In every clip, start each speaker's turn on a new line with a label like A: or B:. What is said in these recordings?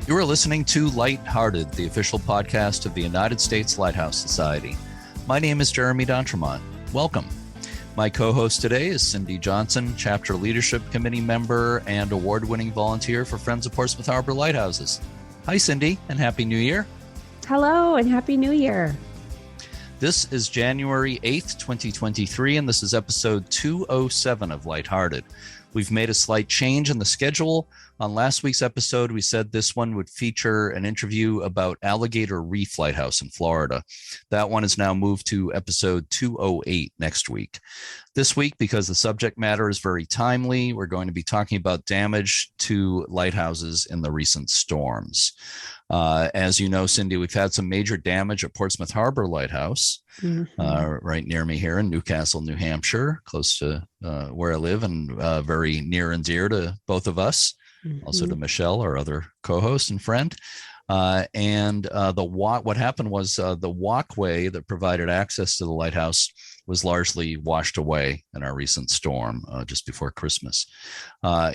A: You are listening to Lighthearted, the official podcast of the United States Lighthouse Society. My name is Jeremy D'Entremont. Welcome. My co-host today is Cindy Johnson, Chapter Leadership Committee member and award-winning volunteer for Friends of Portsmouth Harbor Lighthouses. Hi, Cindy, and Happy New Year.
B: Hello, and Happy New Year.
A: This is January 8th, 2023, and this is episode 207 of Lighthearted. We've made a slight change in the schedule. On last week's episode, we said this one would feature an interview about Alligator Reef Lighthouse in Florida. That one is now moved to episode 208 next week. This week, because the subject matter is very timely, we're going to be talking about damage to lighthouses in the recent storms. As you know, Cindy, we've had some major damage at Portsmouth Harbor Lighthouse, right near me here in Newcastle, New Hampshire, close to where I live, and very near and dear to both of us, also to Michelle, our other co-host and friend. What happened was the walkway that provided access to the lighthouse was largely washed away in our recent storm just before Christmas.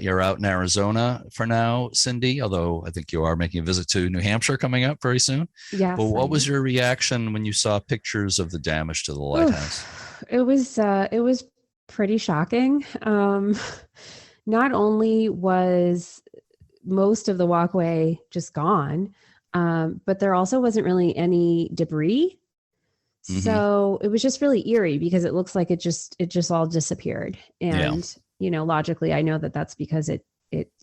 A: You're out in Arizona for now, Cindy, although I think you are making a visit to New Hampshire coming up very soon.
B: Yes.
A: But what was your reaction when you saw pictures of the damage to the lighthouse?
B: It was pretty shocking. Not only was most of the walkway just gone, but there also wasn't really any debris. So it was just really eerie because it looks like it just all disappeared. And, you know, logically, I know that that's because it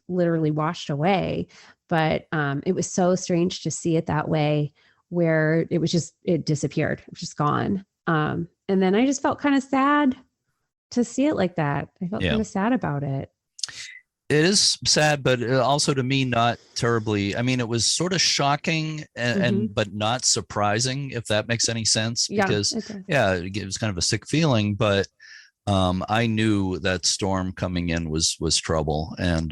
B: literally washed away, but it was so strange to see it that way where it disappeared. It was just gone. And then I just felt kind of sad to see it like that. I felt kind of sad about it.
A: It is sad, but also to me, not terribly. I mean, it was sort of shocking but not surprising, if that makes any sense, because it was kind of a sick feeling, but I knew that storm coming in was trouble. And,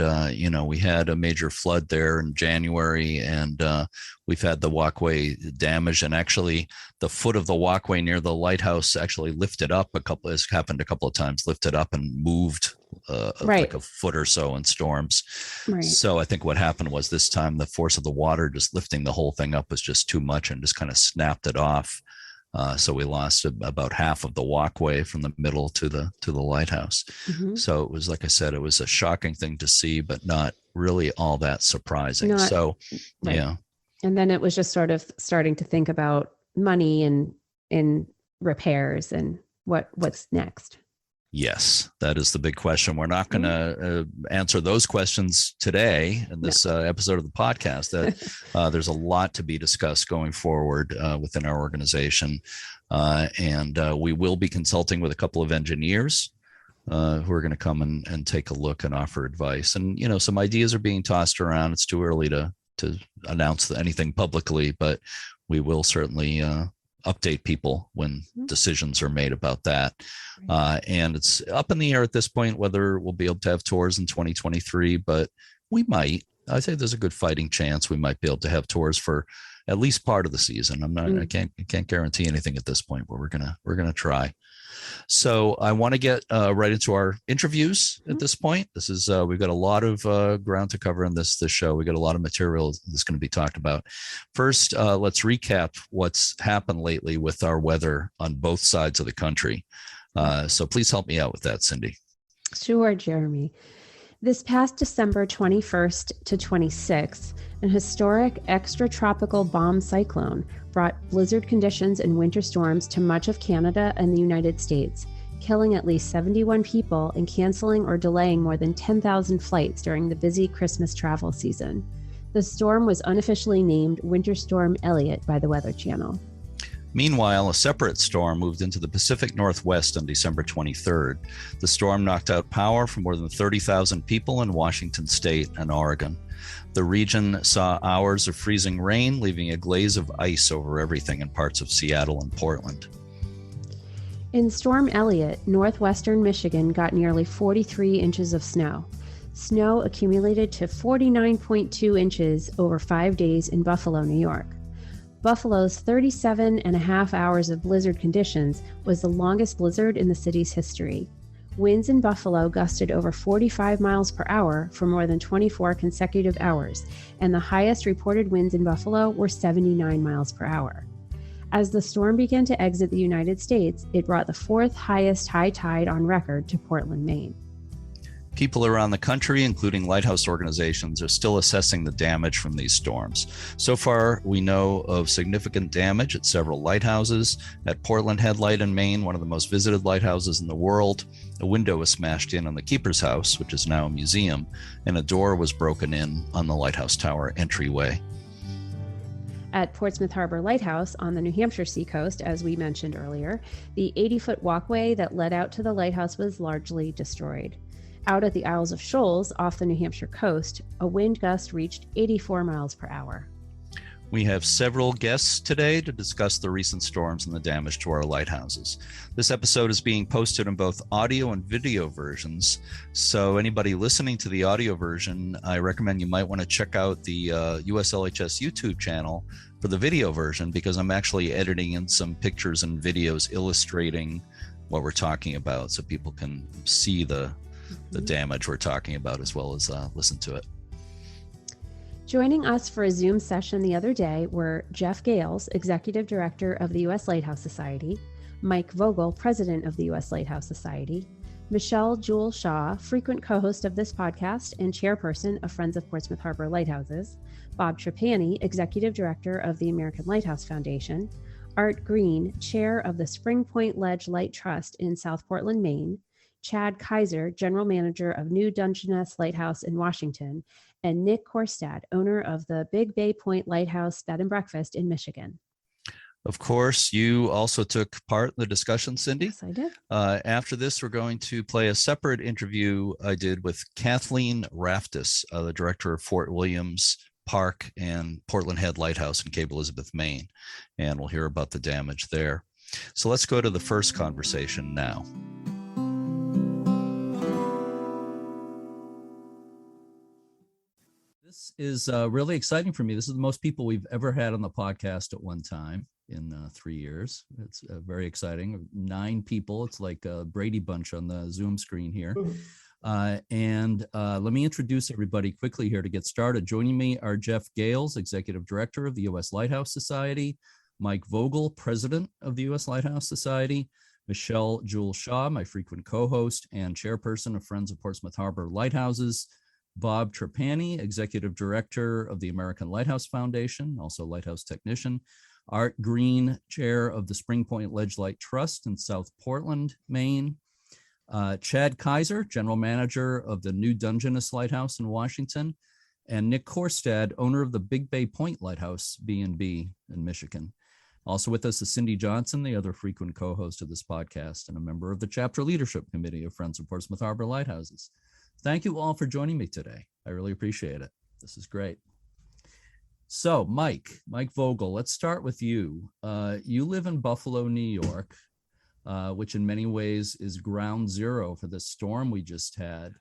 A: we had a major flood there in January, and we've had the walkway damaged, and actually the foot of the walkway near the lighthouse actually lifted up it's happened a couple of times, lifted up and moved like a foot or so in storms. Right. So I think what happened was this time the force of the water just lifting the whole thing up was just too much and just kind of snapped it off. So we lost about half of the walkway from the middle to the lighthouse. So it was, like I said, it was a shocking thing to see, but not really all that surprising. And then it was just sort of starting to think about money and in repairs and what's next. Yes, that is the big question. We're not going to answer those questions today in this episode of the podcast. That there's a lot to be discussed going forward within our organization. And we will be consulting with a couple of engineers who are going to come and take a look and offer advice. And, some ideas are being tossed around. It's too early to announce anything publicly, but we will certainly update people when decisions are made about that. And it's up in the air at this point whether we'll be able to have tours in 2023, but we might. I say there's a good fighting chance we might be able to have tours for at least part of the season. I can't guarantee anything at this point, but we're gonna try. So I want to get right into our interviews at this point. This is we've got a lot of ground to cover in this show. We got a lot of material that's going to be talked about. First, let's recap what's happened lately with our weather on both sides of the country. So please help me out with that, Cindy.
B: Sure, Jeremy. This past December 21st to 26th, an historic extratropical bomb cyclone brought blizzard conditions and winter storms to much of Canada and the United States, killing at least 71 people and canceling or delaying more than 10,000 flights during the busy Christmas travel season. The storm was unofficially named Winter Storm Elliott by the Weather Channel.
A: Meanwhile, a separate storm moved into the Pacific Northwest on December 23rd. The storm knocked out power for more than 30,000 people in Washington State and Oregon. The region saw hours of freezing rain, leaving a glaze of ice over everything in parts of Seattle and Portland.
B: In Storm Elliott, northwestern Michigan got nearly 43 inches of snow. Snow accumulated to 49.2 inches over 5 days in Buffalo, New York. Buffalo's 37 and a half hours of blizzard conditions was the longest blizzard in the city's history. Winds in Buffalo gusted over 45 miles per hour for more than 24 consecutive hours, and the highest reported winds in Buffalo were 79 miles per hour. As the storm began to exit the United States, it brought the fourth highest high tide on record to Portland, Maine.
A: People around the country, including lighthouse organizations, are still assessing the damage from these storms. So far, we know of significant damage at several lighthouses. At Portland Headlight in Maine, one of the most visited lighthouses in the world, a window was smashed in on the keeper's house, which is now a museum, and a door was broken in on the lighthouse tower entryway.
B: At Portsmouth Harbor Lighthouse on the New Hampshire Seacoast, as we mentioned earlier, the 80-foot walkway that led out to the lighthouse was largely destroyed. Out at the Isles of Shoals off the New Hampshire coast, a wind gust reached 84 miles per hour.
A: We have several guests today to discuss the recent storms and the damage to our lighthouses. This episode is being posted in both audio and video versions, so anybody listening to the audio version, I recommend you might want to check out the USLHS YouTube channel for the video version, because I'm actually editing in some pictures and videos illustrating what we're talking about, so people can see the damage we're talking about as well as listen to it.
B: Joining us for a Zoom session the other day were Jeff Gales, Executive Director of the U.S. Lighthouse Society, Mike Vogel, President of the U.S. Lighthouse Society, Jewell Shaw, frequent co-host of this podcast and chairperson of Friends of Portsmouth Harbor Lighthouses, Bob Trapani, Executive Director of the American Lighthouse Foundation, Art Greene, Chair of the Spring Point Ledge Light Trust in South Portland, Maine, Chad Kaiser, General Manager of New Dungeness Lighthouse in Washington, and Nick Korstad, owner of the Big Bay Point Lighthouse Bed and Breakfast in Michigan.
A: Of course, you also took part in the discussion, Cindy.
B: Yes, I did.
A: After this, we're going to play a separate interview I did with Kathleen Raftice, the director of Fort Williams Park and Portland Head Lighthouse in Cape Elizabeth, Maine, and we'll hear about the damage there. So let's go to the first conversation now. This is really exciting for me. This is the most people we've ever had on the podcast at one time in 3 years. It's very exciting. 9 people. It's like a Brady Bunch on the Zoom screen here. And let me introduce everybody quickly here to get started. Joining me are Jeff Gales, Executive Director of the U.S. Lighthouse Society, Mike Vogel, President of the U.S. Lighthouse Society, Jewell Shaw, my frequent co-host and chairperson of Friends of Portsmouth Harbor Lighthouses, Bob Trapani, Executive Director of the American Lighthouse Foundation, also lighthouse technician, Art Greene, Chair of the Spring Point Ledge Light Trust in South Portland, Maine, Chad Kaiser, General Manager of the New Dungeness Lighthouse in Washington, and Nick Korstad, owner of the Big Bay Point Lighthouse B&B in Michigan. Also with us is Cindy Johnson, the other frequent co-host of this podcast and a member of the Chapter Leadership Committee of Friends of Portsmouth Harbor Lighthouses. Thank you all for joining me today. I really appreciate it. This is great. So Mike Vogel, let's start with you. You live in Buffalo, New York, which in many ways is ground zero for the storm we just had,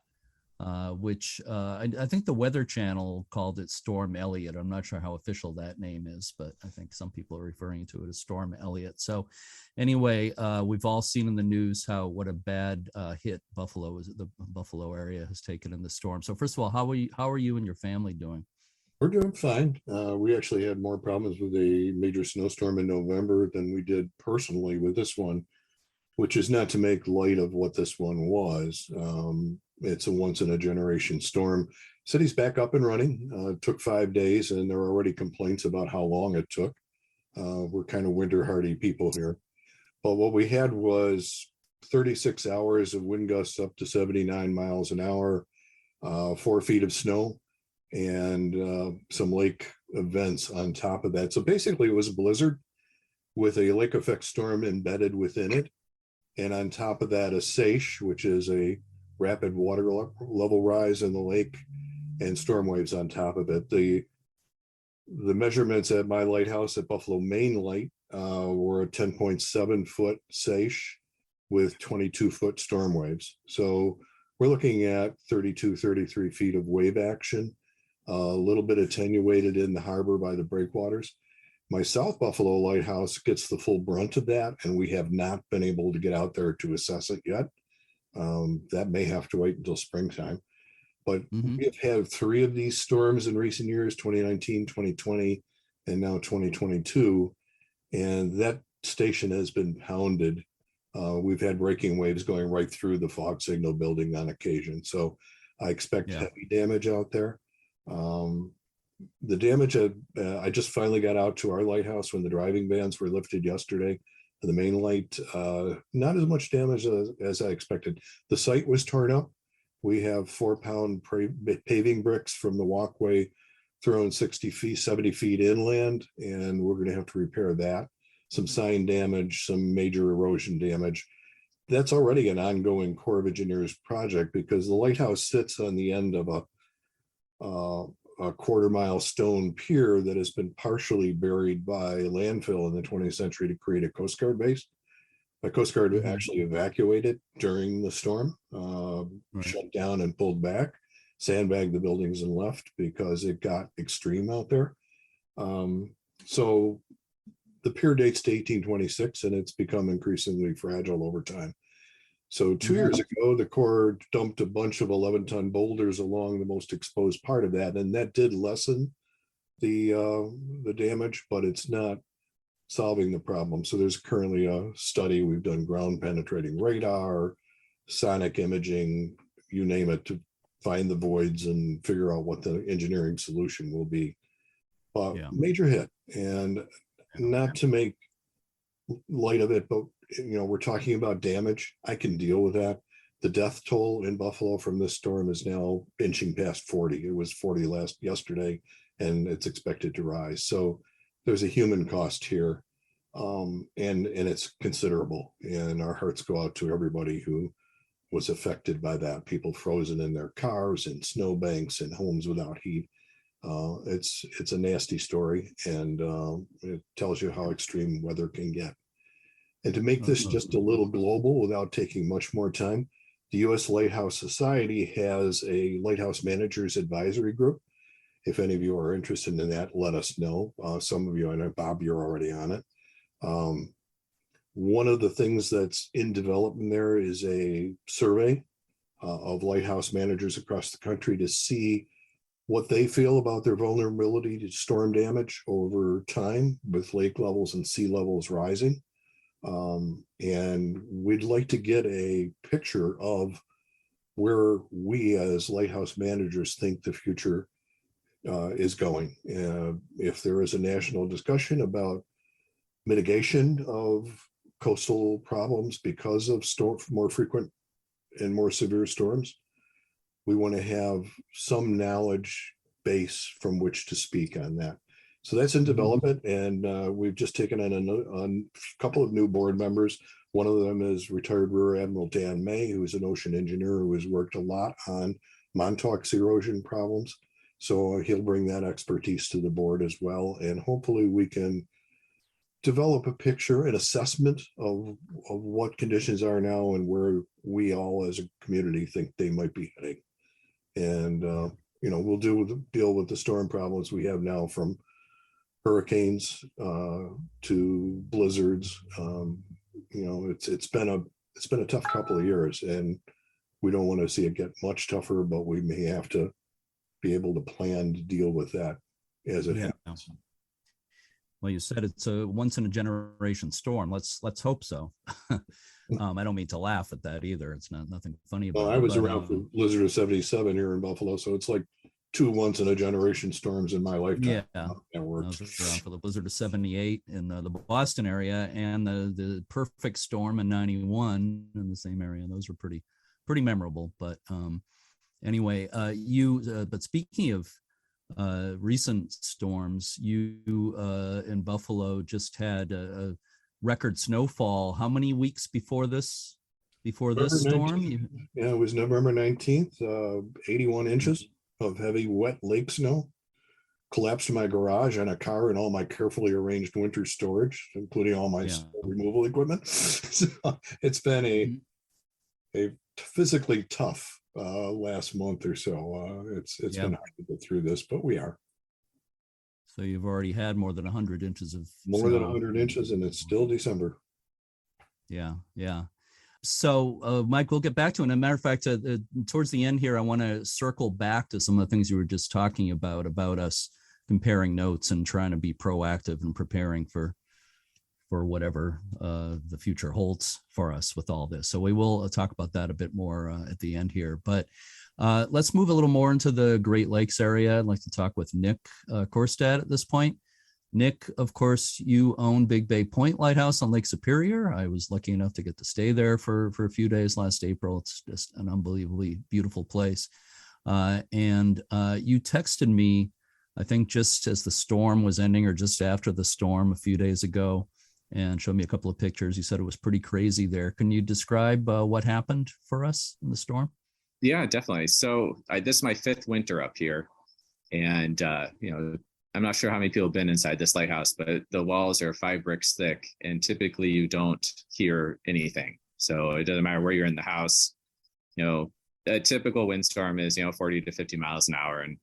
A: which I think the Weather Channel called it Storm Elliott. I'm not sure how official that name is, but I think some people are referring to it as Storm Elliott. So anyway, we've all seen in the news what a bad hit the Buffalo area has taken in the storm. So first of all, how are you and your family doing?
C: We're doing fine. We actually had more problems with a major snowstorm in November than we did personally with this one, which is not to make light of what this one was. It's a once in a generation storm. City's back up and running. It took 5 days and there are already complaints about how long it took. We're kind of winter hardy people here. But what we had was 36 hours of wind gusts up to 79 miles an hour, 4 feet of snow, and some lake events on top of that. So basically it was a blizzard with a lake effect storm embedded within it. And on top of that, a SAISH, which is a rapid water level rise in the lake, and storm waves on top of it. The measurements at my lighthouse at Buffalo Main Light were a 10.7 foot SAISH with 22 foot storm waves. So we're looking at 32, 33 feet of wave action, a little bit attenuated in the harbor by the breakwaters. My South Buffalo Lighthouse gets the full brunt of that, and we have not been able to get out there to assess it yet. That may have to wait until springtime. But
A: Mhm.
C: we have had 3 of these storms in recent years, 2019, 2020, and now 2022. And that station has been pounded. We've had breaking waves going right through the fog signal building on occasion. So I expect heavy damage out there. The damage, I just finally got out to our lighthouse when the driving bans were lifted yesterday. The main light, not as much damage as I expected. The site was torn up. We have 4-pound paving bricks from the walkway thrown 60 feet, 70 feet inland, and we're going to have to repair that. Some sign damage, some major erosion damage. That's already an ongoing Corps of Engineers project because the lighthouse sits on the end of a quarter-mile stone pier that has been partially buried by landfill in the 20th century to create a Coast Guard base. The Coast Guard actually evacuated during the storm, shut down and pulled back, sandbagged the buildings and left because it got extreme out there. So the pier dates to 1826 and it's become increasingly fragile over time. So 2 years ago, the Corps dumped a bunch of 11-ton boulders along the most exposed part of that, and that did lessen the damage, but it's not solving the problem. So there's currently a study. We've done ground penetrating radar, sonic imaging, you name it, to find the voids and figure out what the engineering solution will be. Major hit, and not to make light of it, but we're talking about damage. I can deal with that. The death toll in Buffalo from this storm is now inching past 40. It was 40 yesterday, and it's expected to rise. So there's a human cost here, and it's considerable. And our hearts go out to everybody who was affected by that. People frozen in their cars, in snowbanks, in homes without heat. It's a nasty story, and it tells you how extreme weather can get. And to make this just a little global without taking much more time, the U.S. Lighthouse Society has a Lighthouse Managers Advisory Group. If any of you are interested in that, let us know. Some of you, I know, Bob, you're already on it. One of the things that's in development there is a survey of lighthouse managers across the country to see what they feel about their vulnerability to storm damage over time with lake levels and sea levels rising. And we'd like to get a picture of where we as lighthouse managers think the future is going. If there is a national discussion about mitigation of coastal problems because of more frequent and more severe storms, we want to have some knowledge base from which to speak on that. So that's in development, and we've just taken on a couple of new board members. One of them is retired Rear Admiral Dan May, who is an ocean engineer who has worked a lot on Montauk's erosion problems. So he'll bring that expertise to the board as well, and hopefully we can develop a picture, an assessment of what conditions are now and where we all as a community think they might be heading. And we'll deal with the storm problems we have now, from hurricanes to blizzards. It's been a tough couple of years, and we don't want to see it get much tougher, but we may have to be able to plan to deal with that as it happens.
A: Well, you said it's a once in a generation storm. Let's hope so. I don't mean to laugh at that either. It's nothing funny about it.
C: I was around for blizzard of 77 here in Buffalo, so it's like 2 once in a generation storms in my lifetime.
A: Yeah, I was around for the blizzard of 78 in the Boston area, and the perfect storm in 91 in the same area. Those were pretty memorable. But anyway, but speaking of recent storms, you in Buffalo just had a record snowfall. How many weeks before this storm?
C: Yeah, it was November 19th, 81 inches of heavy wet lake snow. Collapsed my garage and a car and all my carefully arranged winter storage, including all my removal equipment. So it's been a physically tough last month or so. It's been hard to get through this, but we are.
A: So you've already had more than 100 inches of
C: more than 100 inches, and it's still December.
A: Yeah. So, Mike, we'll get back to it. And as a matter of fact, towards the end here, I want to circle back to some of the things you were just talking about us comparing notes and trying to be proactive and preparing for whatever the future holds for us with all this. So we will talk about that a bit more at the end here. But let's move a little more into the Great Lakes area. I'd like to talk with Nick Korstad at this point. Nick, of course, you own Big Bay Point Lighthouse on Lake Superior. I was lucky enough to get to stay there for a few days last April. It's just an unbelievably beautiful place. And you texted me, I think just as the storm was ending or just after the storm a few days ago, and showed me a couple of pictures. You said it was pretty crazy there. Can you describe what happened for us in the storm?
D: Yeah, definitely. So this is my 5th winter up here. And, I'm not sure how many people have been inside this lighthouse, but the walls are 5 bricks thick, and typically you don't hear anything. So it doesn't matter where you're in the house. A typical windstorm is, 40 to 50 miles an hour. And,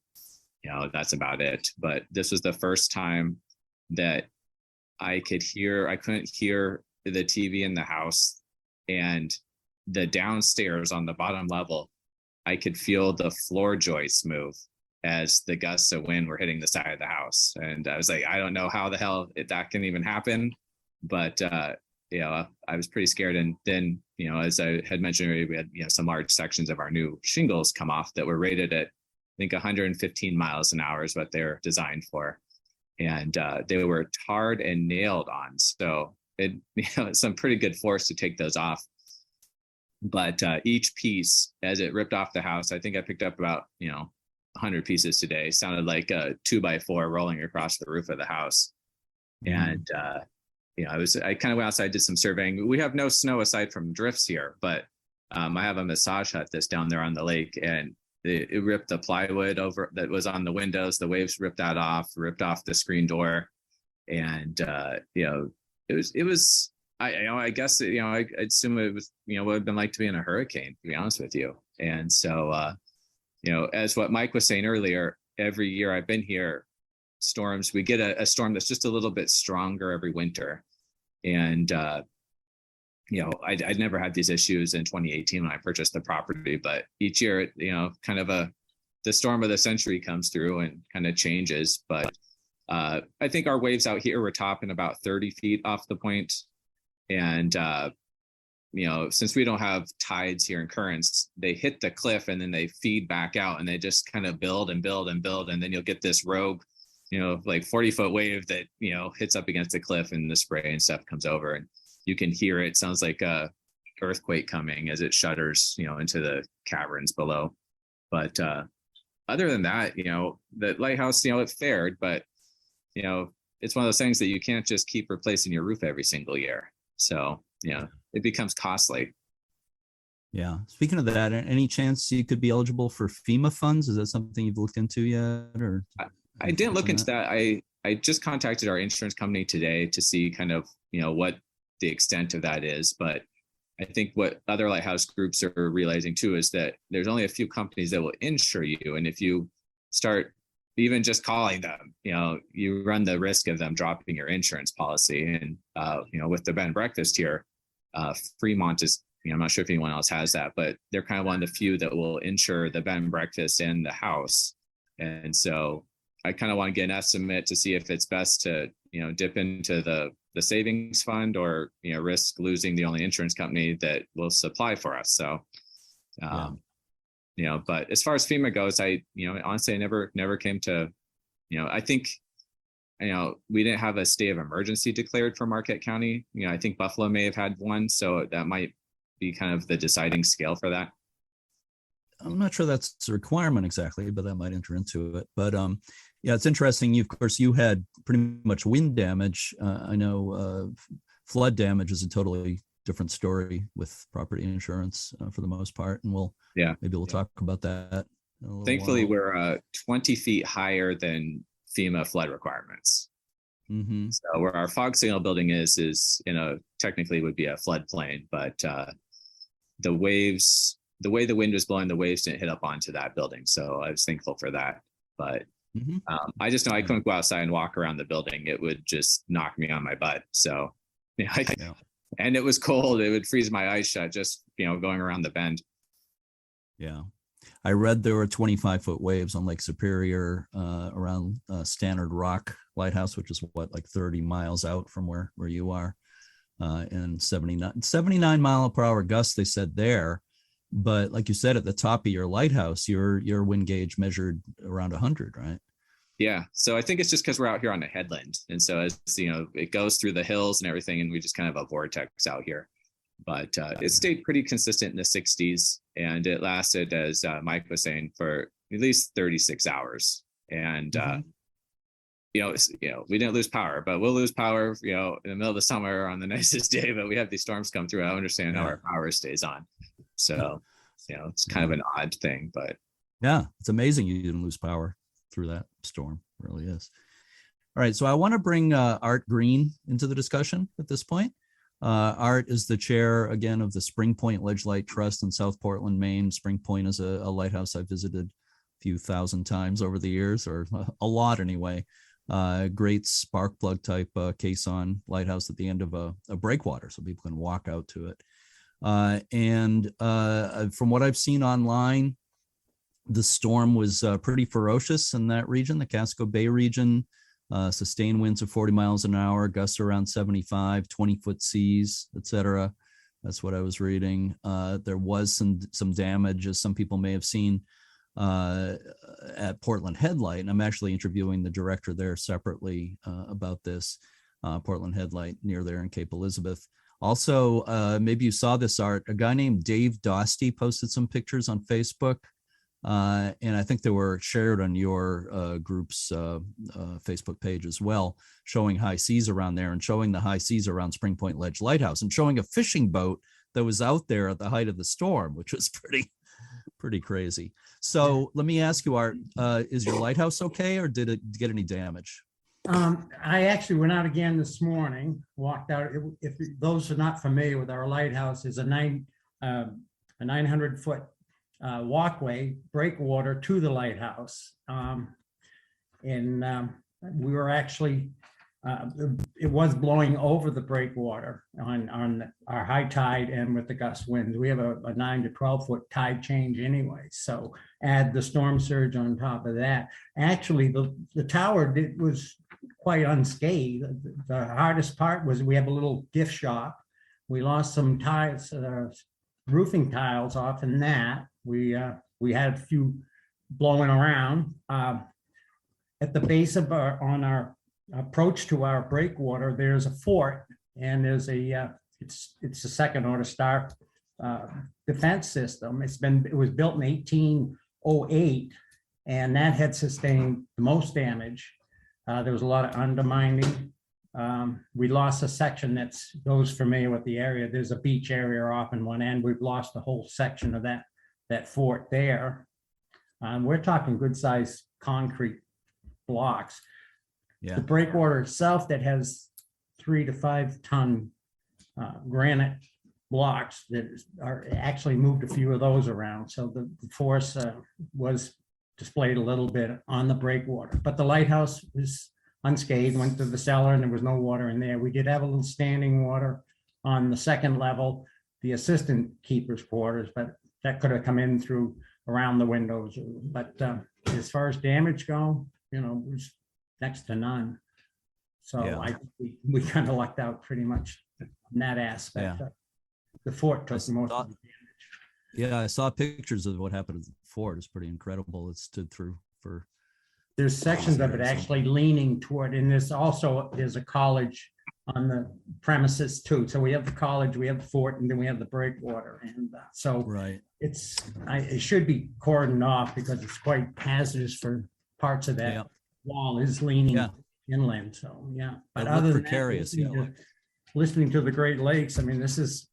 D: that's about it. But this was the first time that I couldn't hear the TV in the house, and the downstairs on the bottom level, I could feel the floor joists move as the gusts of wind were hitting the side of the house. And I was like, I don't know how the hell that can even happen. But, I was pretty scared. And then, as I had mentioned earlier, we had, some large sections of our new shingles come off that were rated at, I think, 115 miles an hour is what they're designed for. And they were tarred and nailed on. So it's some pretty good force to take those off. But each piece, as it ripped off the house, I think I picked up about, 100 pieces today, sounded like a 2x4 rolling across the roof of the house. And, I kind of went outside, did some surveying. We have no snow aside from drifts here, but I have a massage hut that's down there on the lake, and it ripped the plywood over that was on the windows. The waves ripped that off, ripped off the screen door. And, it was, I guess, I assume it was, what it would have been like to be in a hurricane, to be honest with you. And so, as what Mike was saying earlier, every year I've been here, storms, we get a storm that's just a little bit stronger every winter. And, I'd never had these issues in 2018 when I purchased the property, but each year, kind of the storm of the century comes through and kind of changes. But I think our waves out here were topping about 30 feet off the point. And, since we don't have tides here and currents, they hit the cliff and then they feed back out, and they just kind of build and build and build. And then you'll get this rogue, like 40-foot wave that, hits up against the cliff, and the spray and stuff comes over, and you can hear it. Sounds like a earthquake coming as it shudders, into the caverns below. But other than that, the lighthouse, it fared, but, it's one of those things that you can't just keep replacing your roof every single year. So, it becomes costly.
A: Yeah. Speaking of that, any chance you could be eligible for FEMA funds? Is that something you've looked into yet? Or
D: I didn't look into that. I just contacted our insurance company today to see kind of, what the extent of that is. But I think what other lighthouse groups are realizing too is that there's only a few companies that will insure you. And if you start even just calling them, you run the risk of them dropping your insurance policy. And, with the bed and breakfast here, Fremont is, I'm not sure if anyone else has that, but they're kind of one of the few that will insure the bed and breakfast and the house. And so I kind of want to get an estimate to see if it's best to, dip into the savings fund or, risk losing the only insurance company that will supply for us. So, but as far as FEMA goes, I honestly, I never came to, I think, we didn't have a state of emergency declared for Marquette County. I think Buffalo may have had one. So that might be kind of the deciding scale for that.
A: I'm not sure that's a requirement exactly, but that might enter into it. But yeah, it's interesting. Of course, you had pretty much wind damage. I know flood damage is a totally different story with property insurance for the most part. And maybe we'll talk about that.
D: Thankfully, we're 20 feet higher than FEMA flood requirements. Mm-hmm. So where our fog signal building is technically would be a floodplain, but the way the wind was blowing, the waves didn't hit up onto that building. So I was thankful for that. But I just know I couldn't go outside and walk around the building. It would just knock me on my butt. So And it was cold. It would freeze my eyes shut just, going around the bend.
A: Yeah. I read there were 25-foot waves on Lake Superior around Stannard Rock Lighthouse, which is like 30 miles out from where you are, and 79 mile per hour gusts, they said there. But like you said, at the top of your lighthouse, your wind gauge measured around 100, right?
D: Yeah. So I think it's just because we're out here on a headland. And so as it goes through the hills and everything, and we just kind of a vortex out here. But it stayed pretty consistent in the 60s, and it lasted, as Mike was saying, for at least 36 hours. And we didn't lose power, but we'll lose power, in the middle of the summer on the nicest day. But we have these storms come through. I understand how our power stays on. So, it's kind of an odd thing, but
A: yeah, it's amazing you didn't lose power through that storm. It really is. All right, so I want to bring Art Greene into the discussion at this point. Art is the chair, again, of the Spring Point Ledge Light Trust in South Portland, Maine. Spring Point is a lighthouse I've visited a few thousand times over the years, or a lot anyway. Great spark plug type caisson lighthouse at the end of a breakwater, so people can walk out to it. And from what I've seen online, the storm was pretty ferocious in that region, the Casco Bay region. Sustained winds of 40 miles an hour, gusts around 75, 20-foot seas, etc. That's what I was reading. There was some damage, as some people may have seen, at Portland Headlight. And I'm actually interviewing the director there separately about this, Portland Headlight near there in Cape Elizabeth. Also, maybe you saw this, Art, a guy named Dave Dosty posted some pictures on Facebook. And I think they were shared on your group's Facebook page as well, showing high seas around there and showing the high seas around Spring Point Ledge Lighthouse and showing a fishing boat that was out there at the height of the storm, which was pretty crazy. So let me ask you, Art, is your lighthouse okay, or did it get any damage?
E: I actually went out again this morning, walked out. If those are not familiar with our lighthouse, is a 900-foot walkway, breakwater to the lighthouse. We were actually, it was blowing over the breakwater on our high tide and with the gust winds. We have a 9 to 12-foot tide change anyway. So add the storm surge on top of that. Actually, the tower was quite unscathed. The hardest part was we have a little gift shop. We lost some tiles, roofing tiles off in that. We had a few blowing around. At the base of our approach to our breakwater, there's a fort, and there's it's a second order star defense system. It was built in 1808, and that had sustained the most damage. There was a lot of undermining. We lost a section that's, those familiar with the area, there's a beach area off in one end. We've lost the whole section of that fort there. We're talking good sized concrete blocks. Yeah. The breakwater itself that has 3 to 5 ton granite blocks that are actually moved a few of those around. So the force was displayed a little bit on the breakwater, but the lighthouse was unscathed, went to the cellar, and there was no water in there. We did have a little standing water on the second level, the assistant keeper's quarters, but that could have come in through around the windows. But as far as damage go, it was next to none. So yeah. We kind of lucked out pretty much in that aspect. Yeah. The fort took most of the damage.
A: Yeah, I saw pictures of what happened at the fort. It's pretty incredible. It stood through for.
E: There's sections of it actually leaning toward, and there's a college on the premises too. So we have the college, we have the fort, and then we have the breakwater. And so right. It should be cordoned off because it's quite hazardous for parts of that wall is leaning inland. So yeah, but other than precarious, that, listening to the Great Lakes, I mean, this is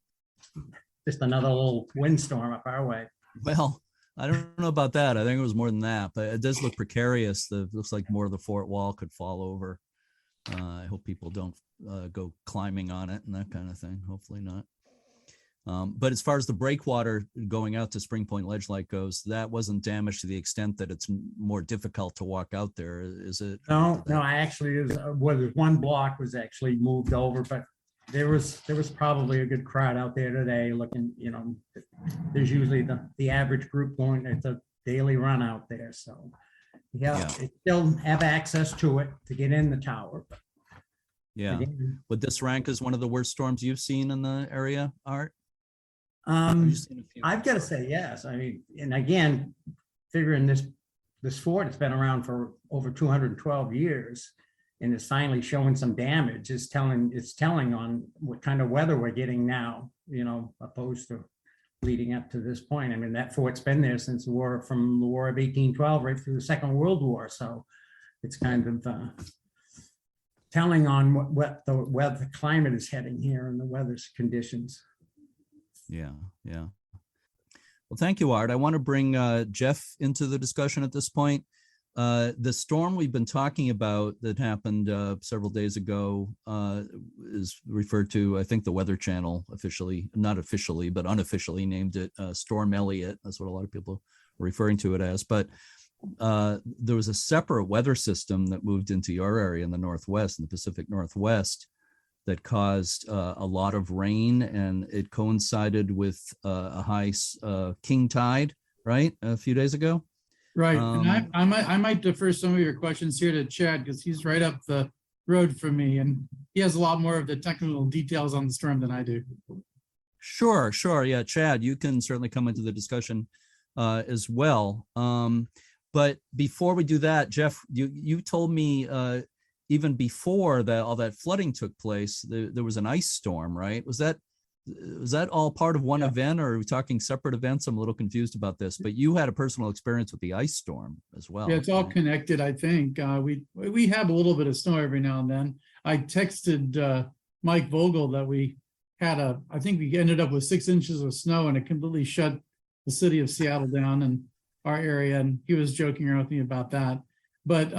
E: just another little windstorm up our way.
A: Well, I don't know about that. I think it was more than that, but it does look precarious. It looks like more of the fort wall could fall over. I hope people don't go climbing on it and that kind of thing. Hopefully not. But as far as the breakwater going out to Spring Point Ledge Light goes, that wasn't damaged to the extent that it's more difficult to walk out there, is it?
E: No, I actually was one block was actually moved over, but there was probably a good crowd out there today looking, there's usually the average group going, it's a daily run out there. So yeah. It still have access to it to get in the tower. But
A: yeah. Again, would this rank as one of the worst storms you've seen in the area, Art?
E: I've got to say yes. I mean, and again, figuring this fort has been around for over 212 years and is finally showing some damage, it's telling on what kind of weather we're getting now, opposed to leading up to this point. I mean, that fort's been there since from the War of 1812 right through the Second World War. So it's kind of telling on what the climate is heading here and the weather's conditions.
A: Yeah. Well, thank you, Art. I want to bring Jeff into the discussion at this point. The storm we've been talking about that happened several days ago is referred to, I think the Weather Channel not officially, but unofficially named it Storm Elliott. That's what a lot of people are referring to it as. But there was a separate weather system that moved into your area in the Northwest, in the Pacific Northwest, that caused a lot of rain, and it coincided with a high king tide, right? A few days ago.
F: Right. And I might defer some of your questions here to Chad, because he's right up the road from me and he has a lot more of the technical details on the storm than I do.
A: Sure. Yeah, Chad, you can certainly come into the discussion as well. But before we do that, Jeff, you told me even before that all that flooding took place, there was an ice storm, right? Was that all part of one event, or are we talking separate events? I'm a little confused about this, but you had a personal experience with the ice storm as well.
F: Yeah, it's all connected, I think. We have a little bit of snow every now and then. I texted Mike Vogel that we had I think we ended up with 6 inches of snow, and it completely shut the city of Seattle down and our area, and he was joking around with me about that. But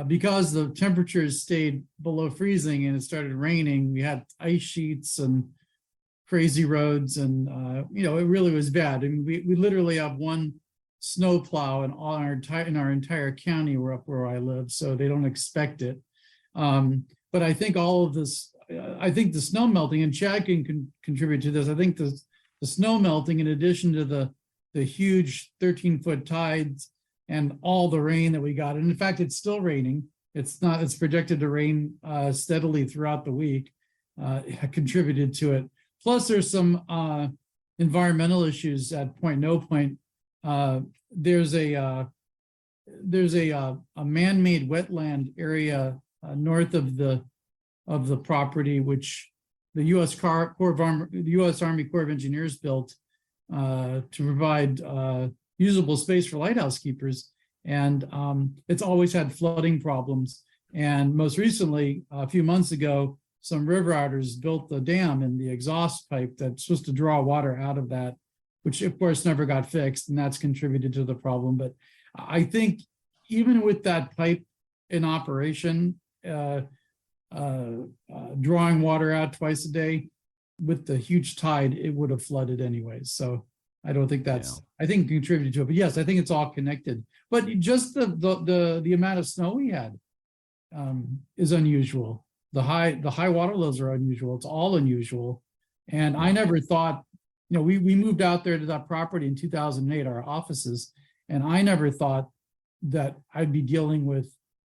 F: because the temperatures stayed below freezing and it started raining, we had ice sheets and crazy roads, and it really was bad. I mean, we literally have one snow plow in our entire county where I live, so they don't expect it. But I think all of this, I think the snow melting, and Chad can contribute to this. I think the snow melting, in addition to the huge 13-foot tides and all the rain that we got, and in fact, it's still raining. It's projected to rain steadily throughout the week, contributed to it. Plus, there's some environmental issues at Point No Point. There's a man-made wetland area north of the property, which the U.S. Army Corps of Engineers built to provide usable space for lighthouse keepers, and it's always had flooding problems. And most recently, a few months ago, some river otters built the dam and the exhaust pipe that's supposed to draw water out of that, which of course never got fixed, and that's contributed to the problem. But I think even with that pipe in operation, drawing water out twice a day, with the huge tide, it would have flooded anyways. So I don't think I think contributed to it. But yes, I think it's all connected. But just the amount of snow we had is unusual. The high water levels are unusual. It's all unusual. And I never thought, we moved out there to that property in 2008, our offices, and I never thought that I'd be dealing with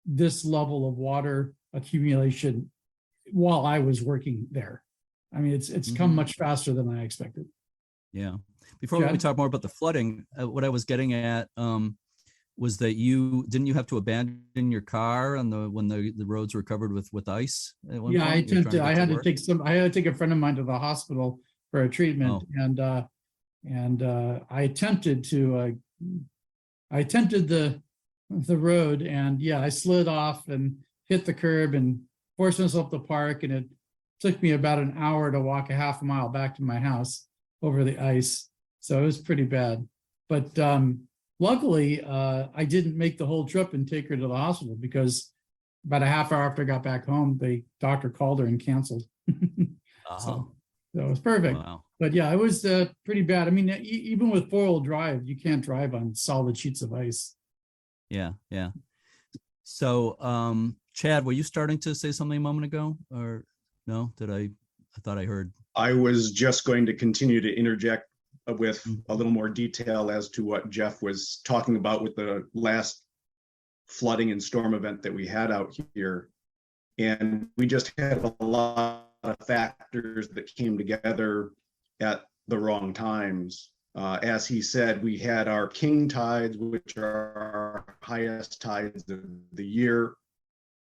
F: this level of water accumulation while I was working there. I mean, it's come much faster than I expected.
A: Yeah. Before we talk more about the flooding, what I was getting at was that didn't you have to abandon your car when the roads were covered with ice? At one point?
F: I had to take a friend of mine to the hospital for a treatment, and I attempted the road, and I slid off and hit the curb and forced myself to park, and it took me about an hour to walk a half a mile back to my house over the ice. So it was pretty bad. But luckily, I didn't make the whole trip and take her to the hospital, because about a half hour after I got back home, the doctor called her and canceled. So it was perfect. Wow. But yeah, it was pretty bad. I mean, even with 4-wheel drive, you can't drive on solid sheets of ice.
A: Yeah. So, Chad, were you starting to say something a moment ago, or? No, I thought I heard.
G: I was just going to continue to interject with a little more detail as to what Jeff was talking about with the last flooding and storm event that we had out here. And we just had a lot of factors that came together at the wrong times. As he said, we had our king tides, which are our highest tides of the year,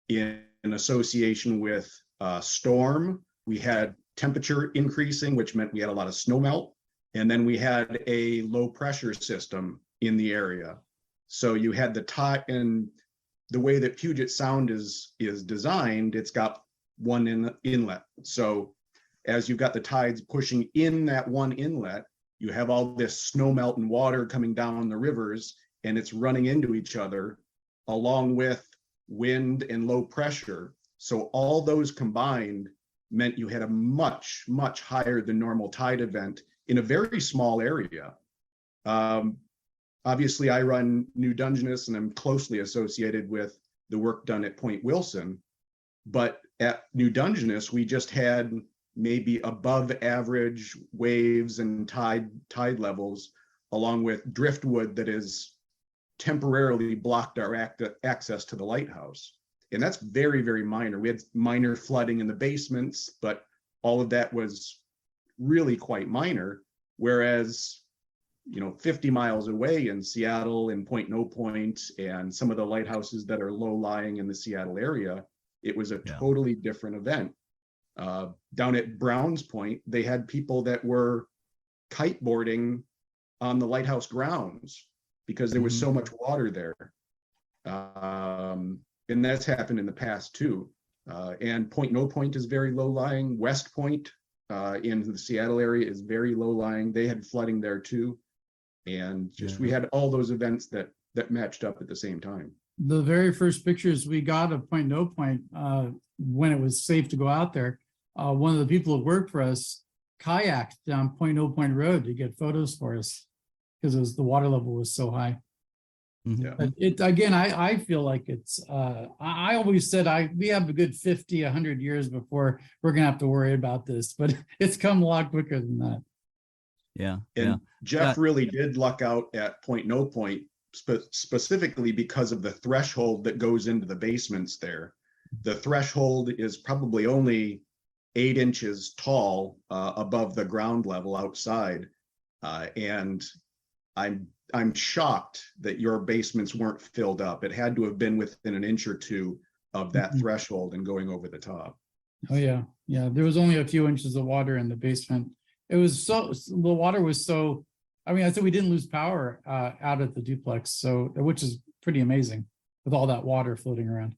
G: in association with storm. We had temperature increasing, which meant we had a lot of snow melt. And then we had a low pressure system in the area. So you had the tide, and the way that Puget Sound is designed, it's got one inlet. So as you've got the tides pushing in that one inlet, you have all this snow melt and water coming down the rivers, and it's running into each other along with wind and low pressure. So all those combined meant you had a much, much higher than normal tide event in a very small area. Obviously, I run New Dungeness and I'm closely associated with the work done at Point Wilson. But at New Dungeness, we just had maybe above average waves and tide levels, along with driftwood that is temporarily blocked our access to the lighthouse. And that's very, very minor. We had minor flooding in the basements, but all of that was really quite minor. Whereas, 50 miles away in Seattle and Point No Point and some of the lighthouses that are low lying in the Seattle area, it was a totally different event. Down at Browns Point, they had people that were kiteboarding on the lighthouse grounds because there was so much water there. And that's happened in the past too. And Point No Point is very low lying. West Point in the Seattle area is very low lying. They had flooding there too. And we had all those events that matched up at the same time.
F: The very first pictures we got of Point No Point, when it was safe to go out there, one of the people who worked for us kayaked down Point No Point Road to get photos for us because the water level was so high.
G: Yeah.
F: But I feel like it's, I always said we have a good 50, 100 years before we're going to have to worry about this, but it's come a lot quicker than that.
A: Yeah.
G: And Jeff really did luck out at Point No Point, specifically because of the threshold that goes into the basements there. The threshold is probably only 8 inches tall above the ground level outside. And I'm shocked that your basements weren't filled up. It had to have been within an inch or two of that threshold and going over the top.
F: Oh yeah. Yeah. There was only a few inches of water in the basement. It was the water was so, I said we didn't lose power out at the duplex. So, which is pretty amazing with all that water floating around.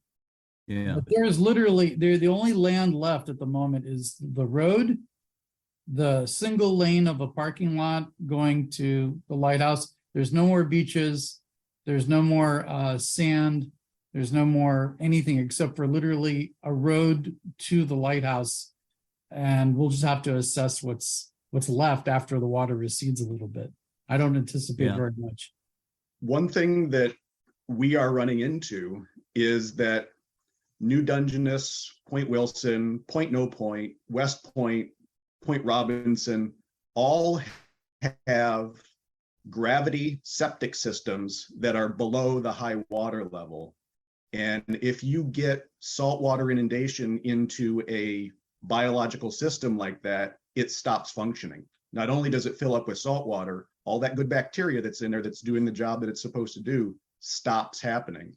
A: Yeah.
F: But there is literally, the only land left at the moment is the road, the single lane of a parking lot going to the lighthouse. There's no more beaches. There's no more sand. There's no more anything except for literally a road to the lighthouse. And we'll just have to assess what's left after the water recedes a little bit. I don't anticipate very much.
G: One thing that we are running into is that New Dungeness, Point Wilson, Point No Point, West Point, Point Robinson, all have gravity septic systems that are below the high water level. And if you get saltwater inundation into a biological system like that, it stops functioning. Not only does it fill up with salt water, all that good bacteria that's in there that's doing the job that it's supposed to do stops happening.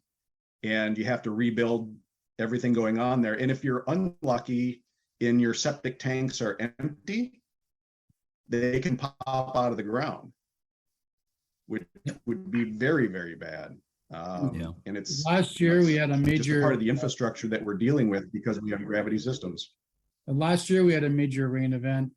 G: And you have to rebuild everything going on there. And if you're unlucky and your septic tanks are empty, they can pop out of the ground, which would be very, very bad. And it's
F: last year we had a major
G: part of the infrastructure that we're dealing with because we have gravity systems.
F: Last year we had a major rain event,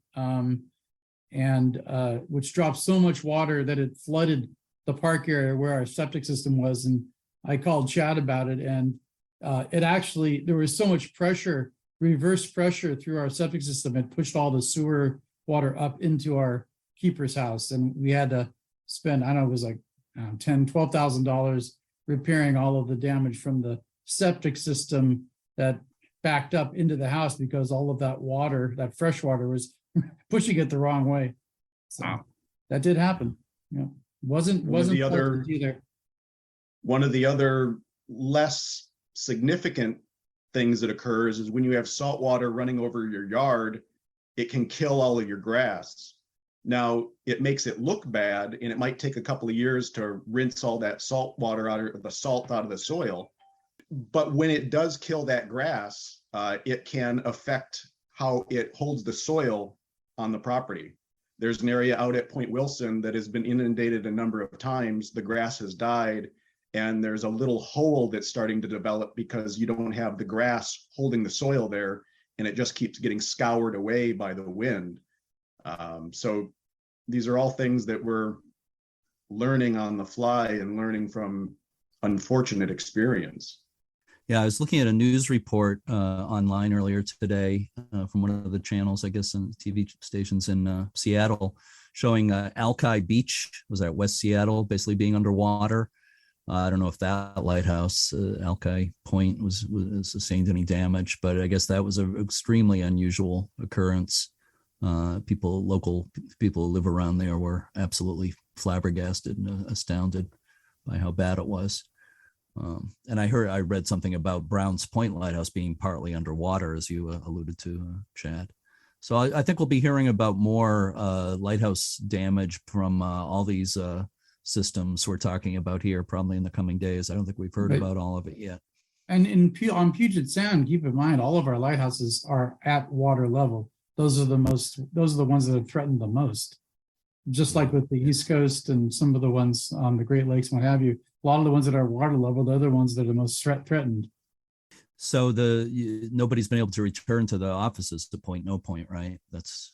F: which dropped so much water that it flooded the park area where our septic system was. And I called Chad about it, and there was so much pressure, reverse pressure through our septic system. It pushed all the sewer water up into our keeper's house, and we had to spend, I don't know, it was like $10,000-$12,000 repairing all of the damage from the septic system that backed up into the house because all of that water, that fresh water, was pushing it the wrong way. So
D: Wow.
F: that did happen. Yeah, wasn't
G: the other-
F: pleasant either.
G: One of the other less significant things that occurs is when you have salt water running over your yard, it can kill all of your grass. Now, it makes it look bad, and it might take a couple of years to rinse all that salt water out of the salt out of the soil. But when it does kill that grass, it can affect how it holds the soil on the property. There's an area out at Point Wilson that has been inundated a number of times. The grass has died, and there's a little hole that's starting to develop because you don't have the grass holding the soil there, and it just keeps getting scoured away by the wind. So these are all things that we're learning on the fly and learning from unfortunate experience.
A: Yeah, I was looking at a news report online earlier today from one of the channels, I guess, on TV stations in Seattle, showing Alki Beach, was that West Seattle, basically being underwater. I don't know if that lighthouse, Alki Point, was sustained any damage, but I guess that was an extremely unusual occurrence. Local people who live around there were absolutely flabbergasted and astounded by how bad it was. And I read something about Browns Point Lighthouse being partly underwater, as you alluded to, Chad. So I think we'll be hearing about more lighthouse damage from all these systems we're talking about here, probably in the coming days. I don't think we've heard about all of it yet.
F: And on Puget Sound, keep in mind, all of our lighthouses are at water level. Those are the ones that are threatened the most. Just like with the East Coast and some of the ones on the Great Lakes, what have you, a lot of the ones that are water level, they're the ones that are the most threatened.
A: So nobody's been able to return to the offices to Point No Point, right? That's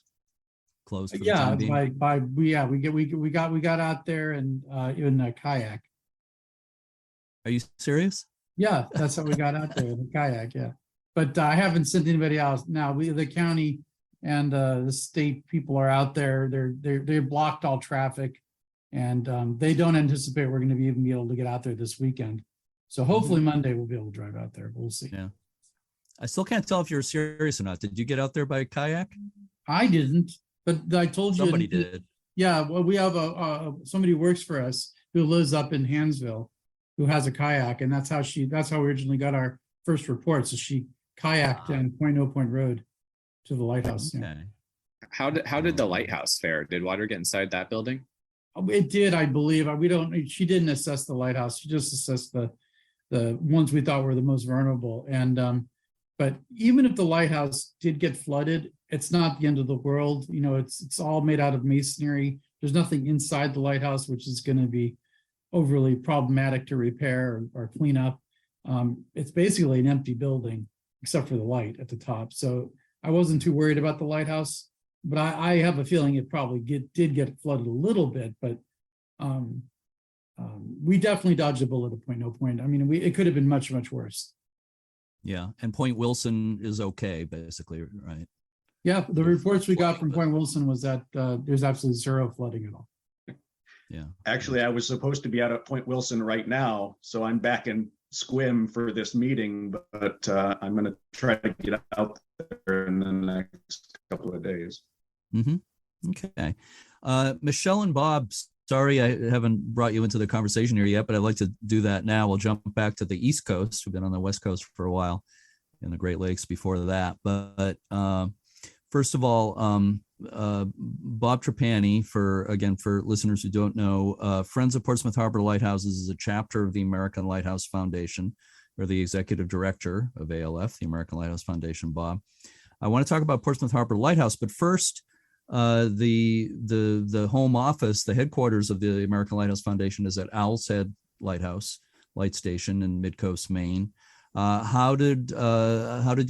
A: closed. For the time being.
F: We got out there and in a kayak.
A: Are you serious?
F: Yeah, that's how we got out there, the kayak. Yeah, but I haven't sent anybody else. Now the county and the state people are out there. They blocked all traffic, and they don't anticipate we're going to even be able to get out there this weekend. So hopefully Monday we'll be able to drive out there. We'll see.
A: Yeah, I still can't tell if you're serious or not. Did you get out there by kayak? I
F: didn't, but I told you
A: somebody did.
F: Yeah, well, we have somebody who works for us who lives up in Hansville, who has a kayak, and that's how we originally got our first report. So she kayaked on Point No Point Road to the lighthouse.
A: Okay.
F: Yeah.
D: How did the lighthouse fare? Did water get inside that building?
F: It did, I believe. She didn't assess the lighthouse. She just assessed the ones we thought were the most vulnerable. And but even if the lighthouse did get flooded, it's not the end of the world. You know, it's all made out of masonry. There's nothing inside the lighthouse which is going to be overly problematic to repair or clean up. It's basically an empty building except for the light at the top. So I wasn't too worried about the lighthouse, but I have a feeling it probably did get flooded a little bit, but we definitely dodged a bullet at Point No Point. I mean, it could have been much, much worse.
A: Yeah, and Point Wilson is okay, basically, right?
F: Yeah, the reports we got from Point Wilson was that there's absolutely zero flooding at all.
A: Yeah.
G: Actually, I was supposed to be out at Point Wilson right now, so I'm back in Squim for this meeting, but I'm going to try to get out there in the next couple of days.
A: Mm-hmm. Okay. Michelle and Bob, sorry I haven't brought you into the conversation here yet, but I'd like to do that now. We'll jump back to the East Coast. We've been on the West Coast for a while, in the Great Lakes before that. But first of all, Bob Trapani, for listeners who don't know, Friends of Portsmouth Harbor Lighthouses is a chapter of the American Lighthouse Foundation. You're the executive director of ALF, the American Lighthouse Foundation, Bob. I want to talk about Portsmouth Harbor Lighthouse, but first, the home office, the headquarters of the American Lighthouse Foundation is at Owl's Head Lighthouse, Light Station in Midcoast, Maine. How did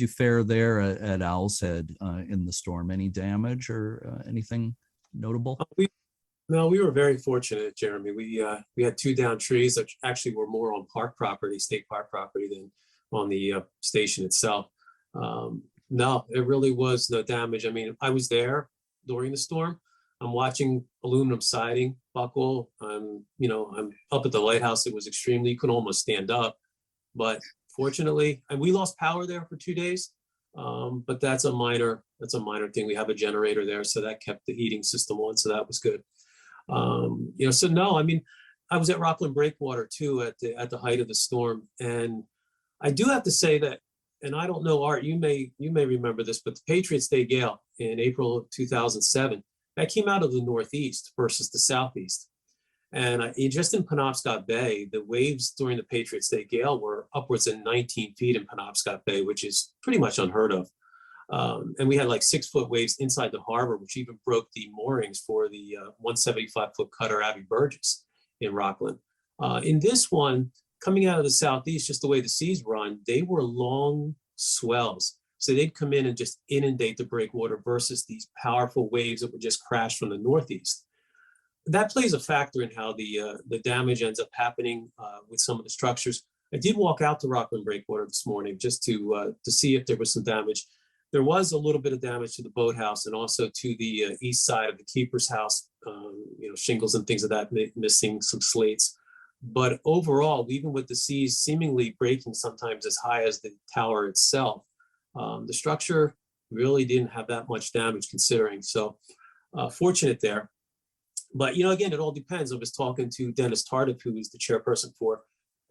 A: you fare there at Owl's Head in the storm? Any damage or anything notable?
H: No, we were very fortunate, Jeremy. We had 2 down trees that actually were more on park property, state park property, than on the station itself. No, it really was no damage. I mean, I was there during the storm. I'm watching aluminum siding buckle. I'm up at the lighthouse. It was extremely, you could almost stand up. But fortunately, and we lost power there for 2 days. But that's a minor thing. We have a generator there, so that kept the heating system on, so that was good. So no, I mean, I was at Rockland Breakwater too at the height of the storm, and I do have to say that, and I don't know, Art, you may remember this, but the Patriots Day gale in April of 2007, that came out of the northeast versus the southeast. And just in Penobscot Bay, the waves during the Patriots Day gale were upwards of 19 feet in Penobscot Bay, which is pretty much unheard of. And we had like 6-foot waves inside the harbor, which even broke the moorings for the 175-foot cutter Abbey Burgess in Rockland. In this one, coming out of the southeast, just the way the seas run, they were long swells. So they'd come in and just inundate the breakwater versus these powerful waves that would just crash from the northeast. That plays a factor in how the damage ends up happening with some of the structures. I did walk out to Rockland Breakwater this morning just to see if there was some damage. There was a little bit of damage to the boathouse and also to the east side of the keeper's house, shingles and things of that, missing some slates. But overall, even with the seas seemingly breaking sometimes as high as the tower itself, the structure really didn't have that much damage considering. So fortunate there. But, again, it all depends. I was talking to Dennis Tardif, who is the chairperson for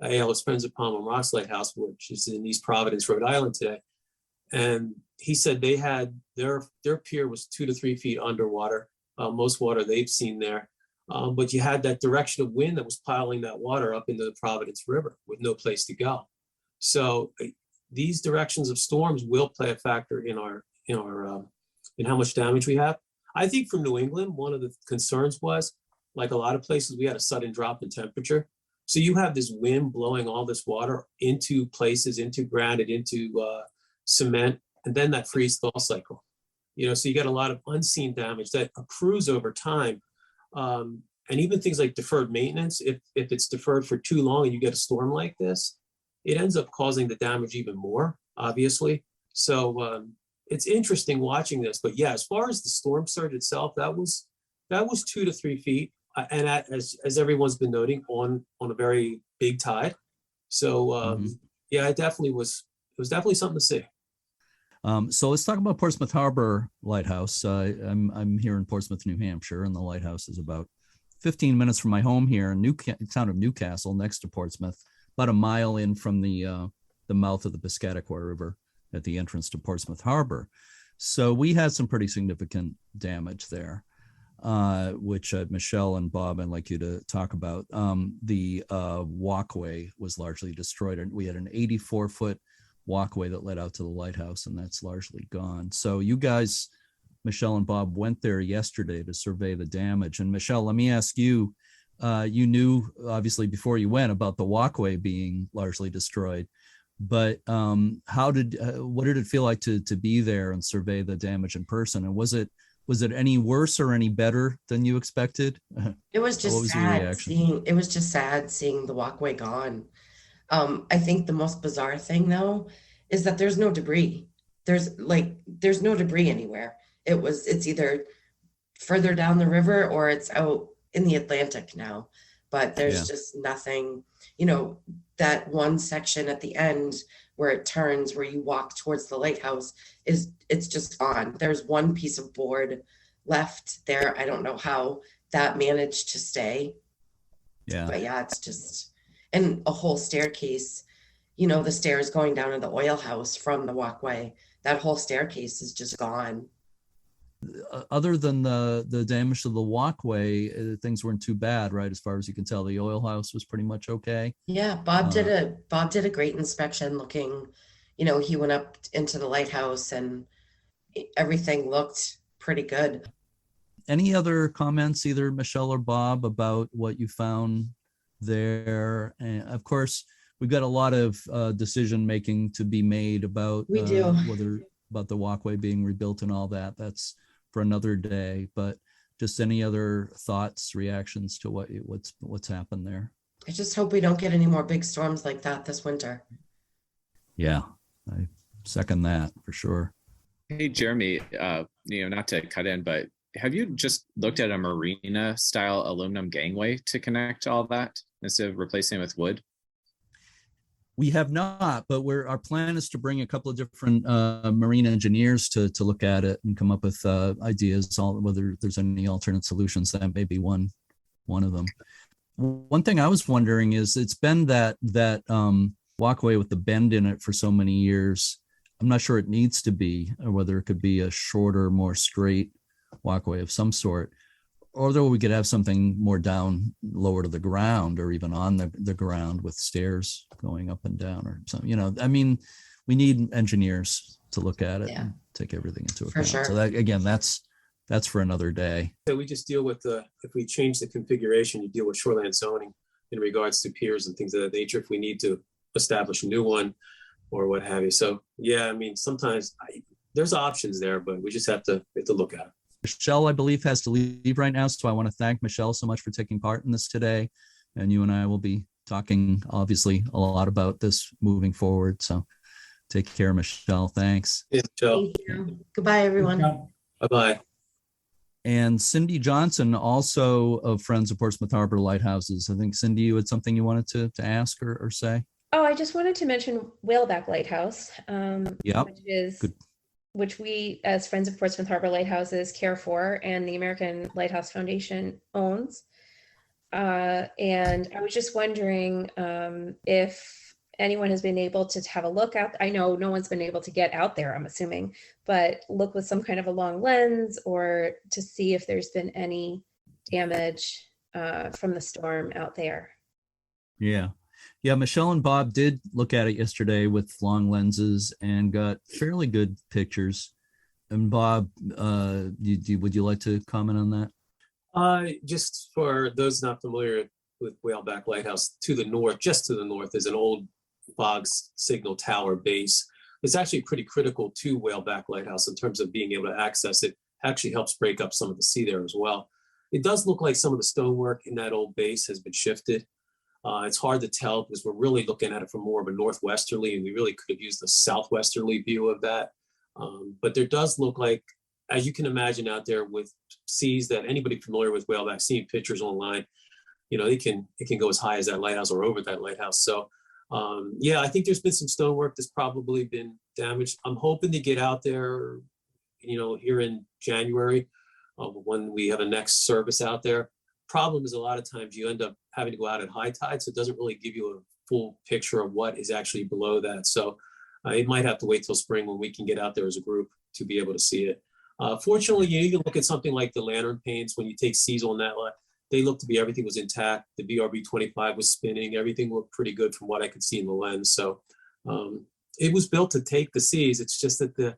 H: ALS Friends of Palm and Rocks Lighthouse, which is in East Providence, Rhode Island today. And he said they had their pier was 2 to 3 feet underwater, most water they've seen there. But you had that direction of wind that was piling that water up into the Providence River with no place to go. So these directions of storms will play a factor in how much damage we have. I think from New England, one of the concerns was, like a lot of places, we had a sudden drop in temperature. So you have this wind blowing all this water into places, into granite, into cement, and then that freeze-thaw cycle. So you got a lot of unseen damage that accrues over time. And even things like deferred maintenance, if it's deferred for too long and you get a storm like this, it ends up causing the damage even more, obviously. So it's interesting watching this, but yeah, as far as the storm surge itself, that was 2 to 3 feet, and as everyone's been noting, on a very big tide. So yeah, it was definitely something to see.
A: So let's talk about Portsmouth Harbor Lighthouse. I'm here in Portsmouth, New Hampshire, and the lighthouse is about 15 minutes from my home here in town of Newcastle, next to Portsmouth, about a mile in from the mouth of the Piscataqua River at the entrance to Portsmouth Harbor. So we had some pretty significant damage there, which Michelle and Bob, I'd like you to talk about. The walkway was largely destroyed, and we had an 84-foot walkway that led out to the lighthouse, and that's largely gone. So you guys, Michelle and Bob, went there yesterday to survey the damage. And Michelle, let me ask you, you knew obviously before you went about the walkway being largely destroyed, but what did it feel like to be there and survey the damage in person? And was it any worse or any better than you expected?
I: It was just sad seeing the walkway gone. I think the most bizarre thing though is that there's no debris. There's no debris anywhere. It's either further down the river or it's out in the Atlantic now, but there's just nothing. That one section at the end where it turns, where you walk towards the lighthouse, it's just gone. There's one piece of board left there. I don't know how that managed to stay. Yeah. But yeah, it's just, and a whole staircase, the stairs going down to the oil house from the walkway, that whole staircase is just gone.
A: Other than the damage to the walkway, things weren't too bad, right? As far as you can tell, the oil house was pretty much okay.
I: Yeah, Bob did a great inspection looking, he went up into the lighthouse and everything looked pretty good.
A: Any other comments, either Michelle or Bob, about what you found there? And of course, we've got a lot of decision making to be made about about the walkway being rebuilt and all that. That's for another day. But just any other thoughts, reactions to what's happened there?
I: I just hope we don't get any more big storms like that this winter.
A: Yeah, I second that for sure.
D: Hey, Jeremy, not to cut in, but have you just looked at a marina style aluminum gangway to connect all that instead of replacing it with wood?
A: We have not, but our plan is to bring a couple of different marine engineers to look at it and come up with ideas, whether there's any alternate solutions. That may be one of them. One thing I was wondering is, it's been that walkway with the bend in it for so many years. I'm not sure it needs to be, or whether it could be a shorter, more straight walkway of some sort. Although we could have something more down, lower to the ground, or even on the ground with stairs going up and down or something. I mean, we need engineers to look at it and take everything into account.
I: Sure.
A: So that, again, that's for another day.
H: So we just deal with if we change the configuration, you deal with shoreline zoning in regards to piers and things of that nature, if we need to establish a new one or what have you. So yeah, I mean, sometimes there's options there, but we just have to look at it.
A: Michelle, I believe, has to leave right now. So I want to thank Michelle so much for taking part in this today. And you and I will be talking, obviously, a lot about this moving forward. So take care, Michelle. Thanks.
H: Yeah,
I: Thank you. Goodbye, everyone.
H: Bye-bye.
A: And Cindy Johnson, also of Friends of Portsmouth Harbor Lighthouses. I think, Cindy, you had something you wanted to ask or say?
B: Oh, I just wanted to mention Whaleback Lighthouse,
A: Yep.
B: which we, as Friends of Portsmouth Harbor Lighthouses, care for, and the American Lighthouse Foundation owns. And I was just wondering if anyone has been able to have a look out. I know no one's been able to get out there, I'm assuming, but look with some kind of a long lens, or to see if there's been any damage from the storm out there.
A: Yeah, Michelle and Bob did look at it yesterday with long lenses and got fairly good pictures. And Bob, would you like to comment on that?
H: Just for those not familiar with Whaleback Lighthouse, to the north, just to the north, is an old fog signal tower base. It's actually pretty critical to Whaleback Lighthouse in terms of being able to access it. Actually helps break up some of the sea there as well. It does look like some of the stonework in that old base has been shifted. It's hard to tell because we're really looking at it from more of a northwesterly, and we really could have used the southwesterly view of that. But there does look like, as you can imagine out there with seas that anybody familiar with Whaleback, seeing pictures online, it can go as high as that lighthouse or over that lighthouse. So yeah, I think there's been some stonework that's probably been damaged. I'm hoping to get out there, here in January when we have a next service out there. Problem is, a lot of times you end up having to go out at high tide, so it doesn't really give you a full picture of what is actually below that. So it might have to wait till spring when we can get out there as a group to be able to see it. Fortunately, you can look at something like the lantern panes when you take seas on that line. They look to be, everything was intact. The BRB 25 was spinning. Everything looked pretty good from what I could see in the lens. So it was built to take the seas. It's just that the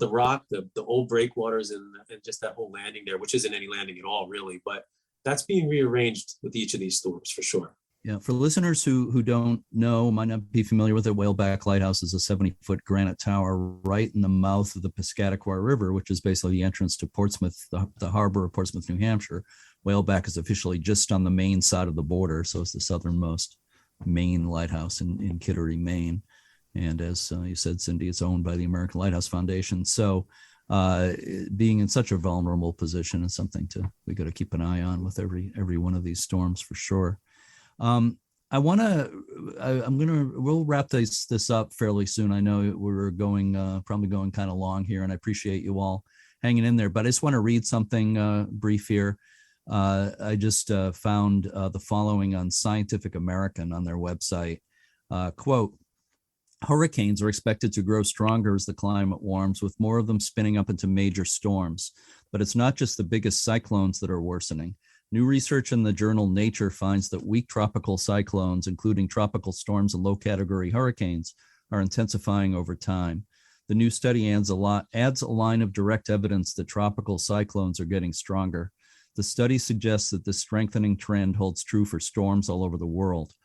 H: rock, the old breakwaters, and just that whole landing there, which isn't any landing at all really, but that's being rearranged with each of these storms for sure.
A: Yeah, for listeners who don't know, might not be familiar with it, Whaleback Lighthouse is a 70-foot granite tower right in the mouth of the Piscataqua River, which is basically the entrance to Portsmouth, the harbor of Portsmouth, New Hampshire. Whaleback is officially just on the Maine side of the border, so it's the southernmost Maine lighthouse in Kittery, Maine. And as you said, Cindy, it's owned by the American Lighthouse Foundation. So being in such a vulnerable position is something we got to keep an eye on with every one of these storms for sure. We'll wrap this up fairly soon. I know we're probably going kind of long here, and I appreciate you all hanging in there, but I just want to read something brief here. I just found the following on Scientific American on their website. Quote, hurricanes are expected to grow stronger as the climate warms, with more of them spinning up into major storms. But it's not just the biggest cyclones that are worsening. New research in the journal Nature finds that weak tropical cyclones, including tropical storms and low-category hurricanes, are intensifying over time. The new study adds a line of direct evidence that tropical cyclones are getting stronger. The study suggests that this strengthening trend holds true for storms all over the world.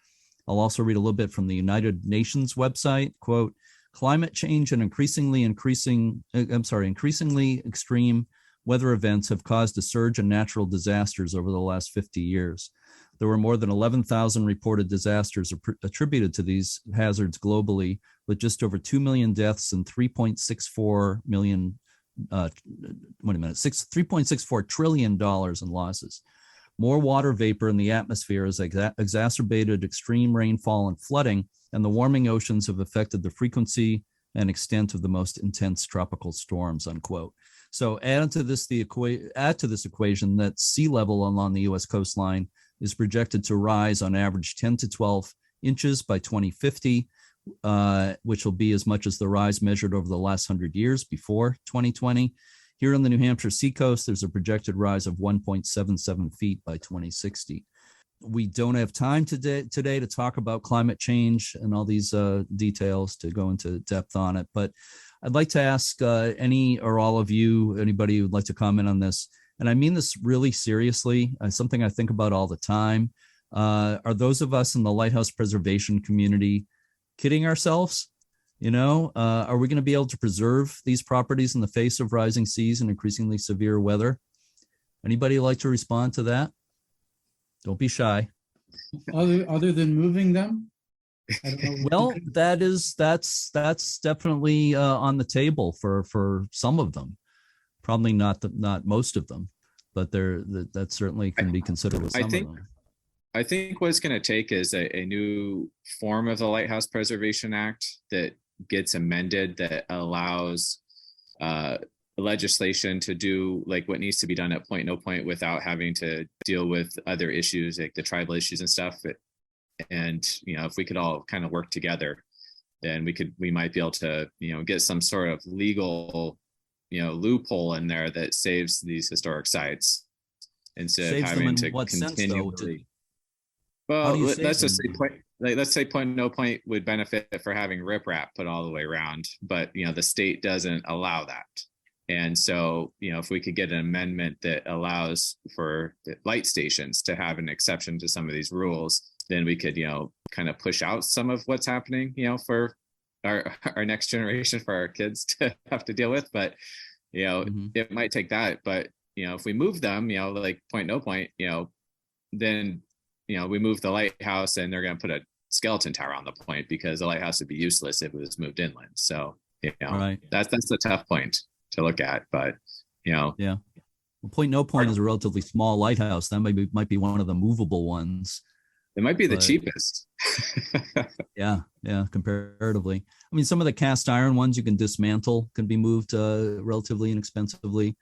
A: I'll also read a little bit from the United Nations website. Quote, climate change and increasingly extreme weather events have caused a surge in natural disasters over the last 50 years. There were more than 11,000 reported disasters attributed to these hazards globally, with just over 2 million deaths and $3.64 trillion in losses. More water vapor in the atmosphere has exacerbated extreme rainfall and flooding and the warming oceans have affected the frequency and extent of the most intense tropical storms, unquote. So add to this equation that sea level along the U.S. coastline is projected to rise on average 10 to 12 inches by 2050, which will be as much as the rise measured over the last 100 years before 2020. Here on the New Hampshire Seacoast, there's a projected rise of 1.77 feet by 2060. We don't have time today to talk about climate change and all these details to go into depth on it, but I'd like to ask any or all of you, anybody who'd like to comment on this, and I mean this really seriously, something I think about all the time. Are those of us in the lighthouse preservation community kidding ourselves? Are we going to be able to preserve these properties in the face of rising seas and increasingly severe weather? Anybody like to respond to that? Don't be shy.
F: Other than moving them? I don't know.
A: Well, that's definitely on the table for some of them. Probably not most of them, but that certainly can be considered with some of them.
D: I think what it's going to take is a new form of the Lighthouse Preservation Act that gets amended that allows legislation to do like what needs to be done at point no point without having to deal with other issues like the tribal issues and stuff. And if we could all kind of work together, then we might be able to get some sort of legal loophole in there that saves these historic sites instead of having to continually. Well, let's just say point no point would benefit for having riprap put all the way around, but the state doesn't allow that. And so, if we could get an amendment that allows for the light stations to have an exception to some of these rules, then we could, kind of push out some of what's happening, for our next generation, for our kids to have to deal with. But, it might take that. But, if we move them, like point no point, then, we move the lighthouse and they're going to put a skeleton tower on the point because the lighthouse would be useless if it was moved inland. So,
A: right.
D: That's the tough point to look at, but
A: yeah. Well, point no point is a relatively small lighthouse. That might be one of the movable ones.
D: It might be the cheapest.
A: yeah, comparatively. I mean, some of the cast iron ones you can dismantle can be moved relatively inexpensively,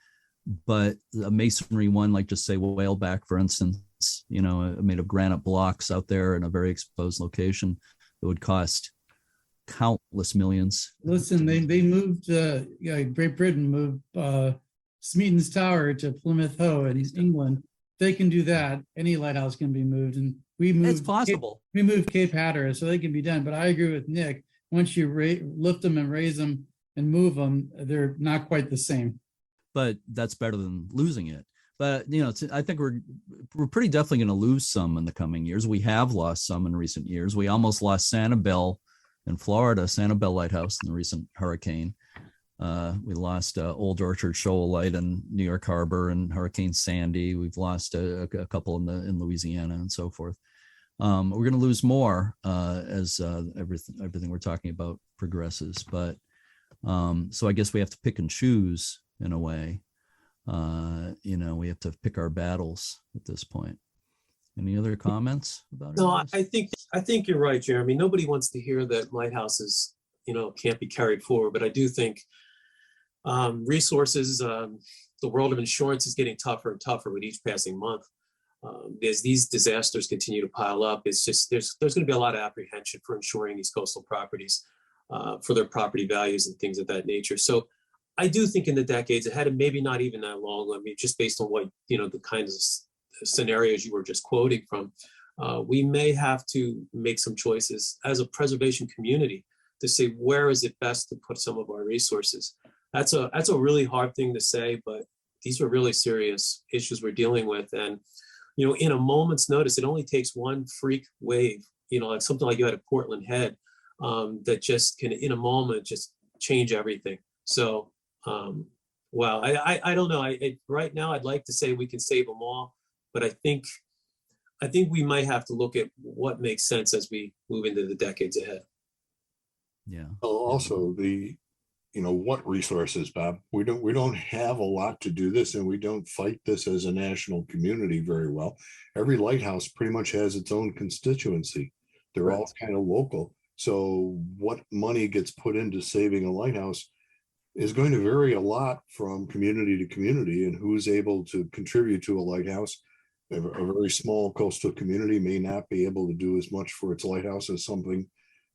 A: but a masonry one, like just say Whaleback, for instance, made of granite blocks out there in a very exposed location, it would cost countless millions.
F: Listen, they moved, Great Britain moved Smeaton's Tower to Plymouth Hoe in England. They can do that. Any lighthouse can be moved, and we moved.
A: It's possible.
F: We moved Cape Hatteras, so they can be done. But I agree with Nick. Once you lift them and raise them and move them, they're not quite the same. But
A: that's better than losing it. But I think we're pretty definitely going to lose some in the coming years. We have lost some in recent years. We almost lost Sanibel in Florida, Sanibel Lighthouse, in the recent hurricane. We lost Old Orchard Shoal Light in New York Harbor and Hurricane Sandy. We've lost a couple in Louisiana and so forth. We're going to lose more as everything we're talking about progresses. But so I guess we have to pick and choose in a way. We have to pick our battles at this point. Any other comments about it?
H: No, I think you're right, Jeremy. Nobody wants to hear that lighthouses, can't be carried forward. But I do think resources, the world of insurance is getting tougher and tougher with each passing month. As these disasters continue to pile up, it's just there's going to be a lot of apprehension for insuring these coastal properties for their property values and things of that nature. So I do think in the decades ahead, and maybe not even that long, I mean, just based on what, the kinds of scenarios you were just quoting from, we may have to make some choices as a preservation community to say, where is it best to put some of our resources? That's a really hard thing to say, but these are really serious issues we're dealing with. And, in a moment's notice, it only takes one freak wave, like something like you had at Portland Head, that just can, in a moment, just change everything. So, well, I don't know. Right now, I'd like to say we can save them all, but I think we might have to look at what makes sense as we move into the decades ahead.
A: Yeah.
C: Also, what resources, Bob? We don't have a lot to do this, and we don't fight this as a national community very well. Every lighthouse pretty much has its own constituency. They're all kind of local. So what money gets put into saving a lighthouse is going to vary a lot from community to community, and who's able to contribute to a lighthouse. A very small coastal community may not be able to do as much for its lighthouse as something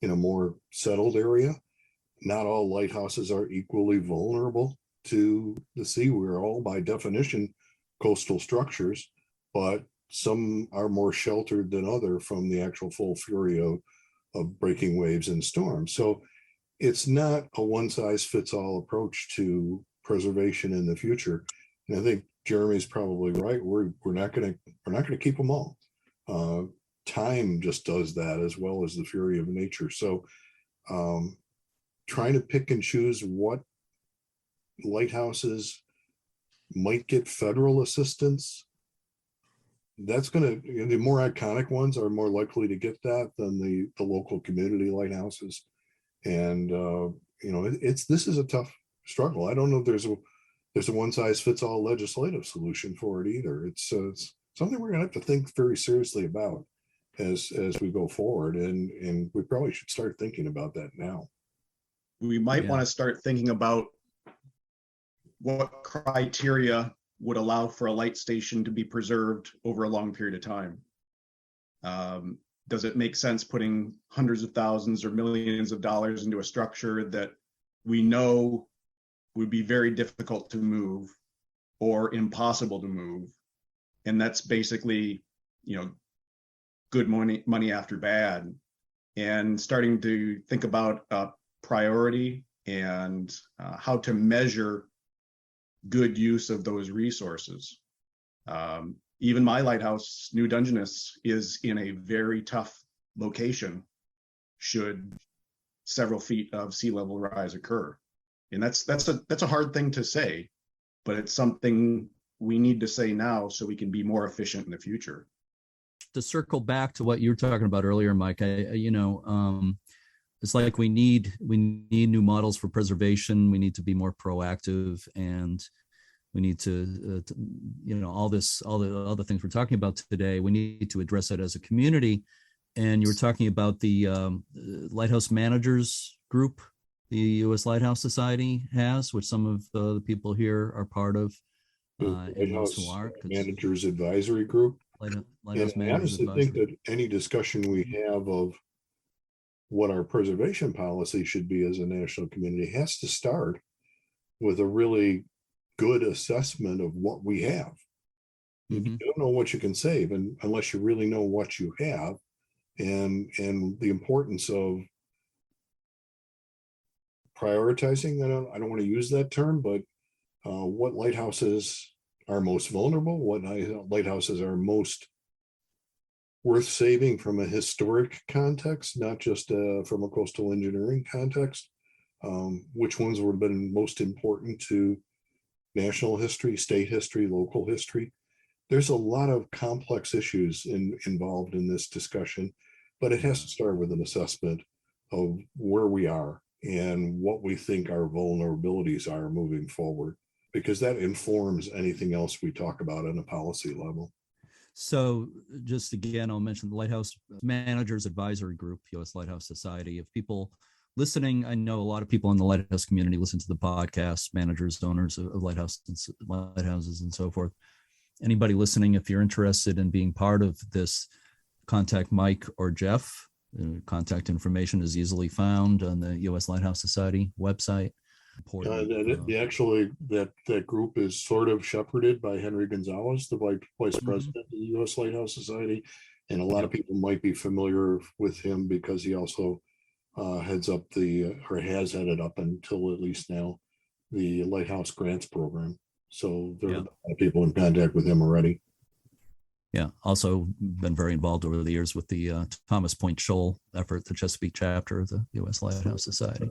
C: in a more settled area. Not all lighthouses are equally vulnerable to the sea. We're all by definition coastal structures, but some are more sheltered than other from the actual full fury of breaking waves and storms. So it's not a one size fits all approach to preservation in the future. And I think Jeremy's probably right. We're not going to keep them all. Time just does that, as well as the fury of nature. So trying to pick and choose what lighthouses might get federal assistance, that's going to, the more iconic ones are more likely to get that than the local community lighthouses. And this is a tough struggle. I don't know if there's a one size fits all legislative solution for it either. It's something we're going to have to think very seriously about as we go forward, and we probably should start thinking about that now.
G: We might want to start thinking about what criteria would allow for a light station to be preserved over a long period of time. Does it make sense putting hundreds of thousands or millions of dollars into a structure that we know would be very difficult to move or impossible to move? And that's basically, good money after bad, and starting to think about priority and how to measure good use of those resources. Even my lighthouse, New Dungeness, is in a very tough location should several feet of sea level rise occur. And that's a hard thing to say, but it's something we need to say now so we can be more efficient in the future.
A: To circle back to what you were talking about earlier, Mike, it's like we need new models for preservation. We need to be more proactive, and we need to all the other things we're talking about today. We need to address it as a community. And you were talking about the Lighthouse Managers Group, the U.S. Lighthouse Society has, which some of the people here are part of.
C: Lighthouse Managers Advisory Group.
A: Lighthouse
C: I honestly think that any discussion we have of what our preservation policy should be as a national community has to start with a really good assessment of what we have. Mm-hmm. You don't know what you can save unless you really know what you have, and the importance of prioritizing. I don't want to use that term, but what lighthouses are most vulnerable, what lighthouses are most worth saving from a historic context, not just from a coastal engineering context, which ones would have been most important to national history, state history, local history. There's a lot of complex issues involved in this discussion, but it has to start with an assessment of where we are and what we think our vulnerabilities are moving forward, because that informs anything else we talk about on a policy level.
A: So just again, I'll mention the Lighthouse Managers Advisory Group, U.S. Lighthouse Society. If people listening, I know a lot of people in the lighthouse community listen to the podcast, managers, owners of lighthouses and so forth. Anybody listening, if you're interested in being part of this, contact Mike or Jeff. Contact information is easily found on the U.S. Lighthouse Society website.
C: Actually, that group is sort of shepherded by Henry Gonzalez, the vice president of the U.S. Lighthouse Society, and a lot of people might be familiar with him because he also heads up has headed up until at least now the Lighthouse Grants Program. So there are a lot of people in contact with him already.
A: Yeah, also been very involved over the years with the Thomas Point Shoal effort, the Chesapeake chapter of the U.S. Lighthouse Society.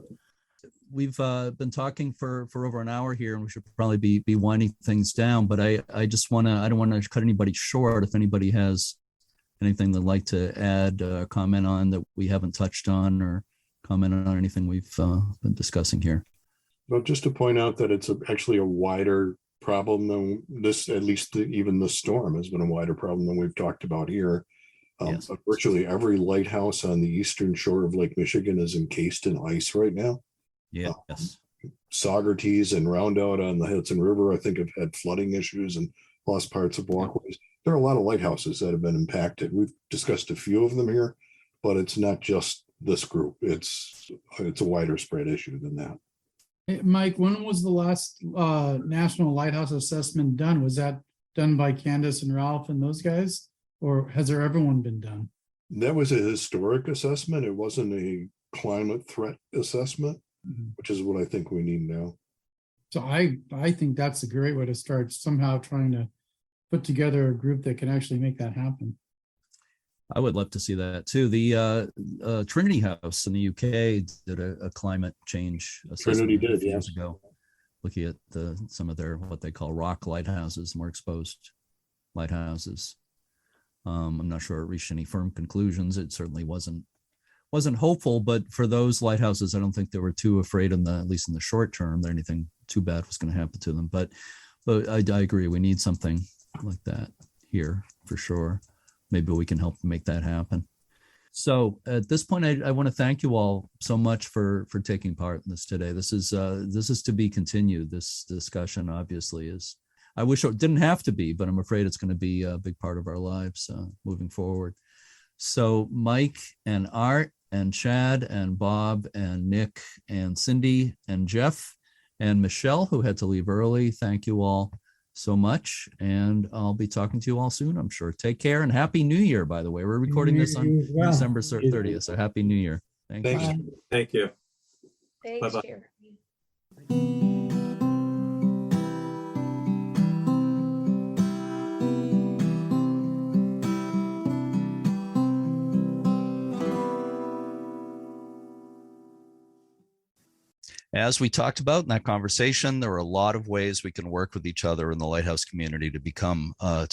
A: We've been talking for over an hour here, and we should probably be winding things down. But I don't want to cut anybody short. If anybody has anything they'd like to add, comment on that we haven't touched on, or comment on anything we've been discussing here.
C: Well, just to point out that it's actually a wider problem than this, at least even the storm has been a wider problem than we've talked about here.
A: Yes.
C: Virtually every lighthouse on the eastern shore of Lake Michigan is encased in ice right now.
A: Yes.
C: Saugerties and Roundout on the Hudson River, I think, have had flooding issues and lost parts of walkways. There are a lot of lighthouses that have been impacted. We've discussed a few of them here, but it's not just this group. It's a wider spread issue than that.
F: Hey, Mike, when was the last National Lighthouse Assessment done? Was that done by Candace and Ralph and those guys? Or has there ever one been done?
C: That was a historic assessment. It wasn't a climate threat assessment, which is what I think we need now.
F: So I think that's a great way to start, somehow trying to put together a group that can actually make that happen.
A: I would love to see that too. The Trinity House in the UK did a climate change assessment
C: Trinity did,
A: years ago, looking at some of their what they call rock lighthouses, more exposed lighthouses. I'm not sure it reached any firm conclusions. It certainly wasn't hopeful, but for those lighthouses, I don't think they were too afraid at least in the short term, that anything too bad was going to happen to them. But I agree, we need something like that here for sure. Maybe we can help make that happen. So at this point, I want to thank you all so much for taking part in this today. This is to be continued. This discussion obviously is. I wish it didn't have to be, but I'm afraid it's going to be a big part of our lives moving forward. So Mike and Art and Chad and Bob and Nick and Cindy and Jeff and Michelle, who had to leave early, thank you all so much. And I'll be talking to you all soon, I'm sure. Take care and Happy New Year, by the way. We're recording this on December 30th, so Happy New Year. Thank you.
H: Thank you.
B: Thanks,
H: Bye-bye.
B: Jeremy.
A: As we talked about in that conversation, there are a lot of ways we can work with each other in the Lighthouse community to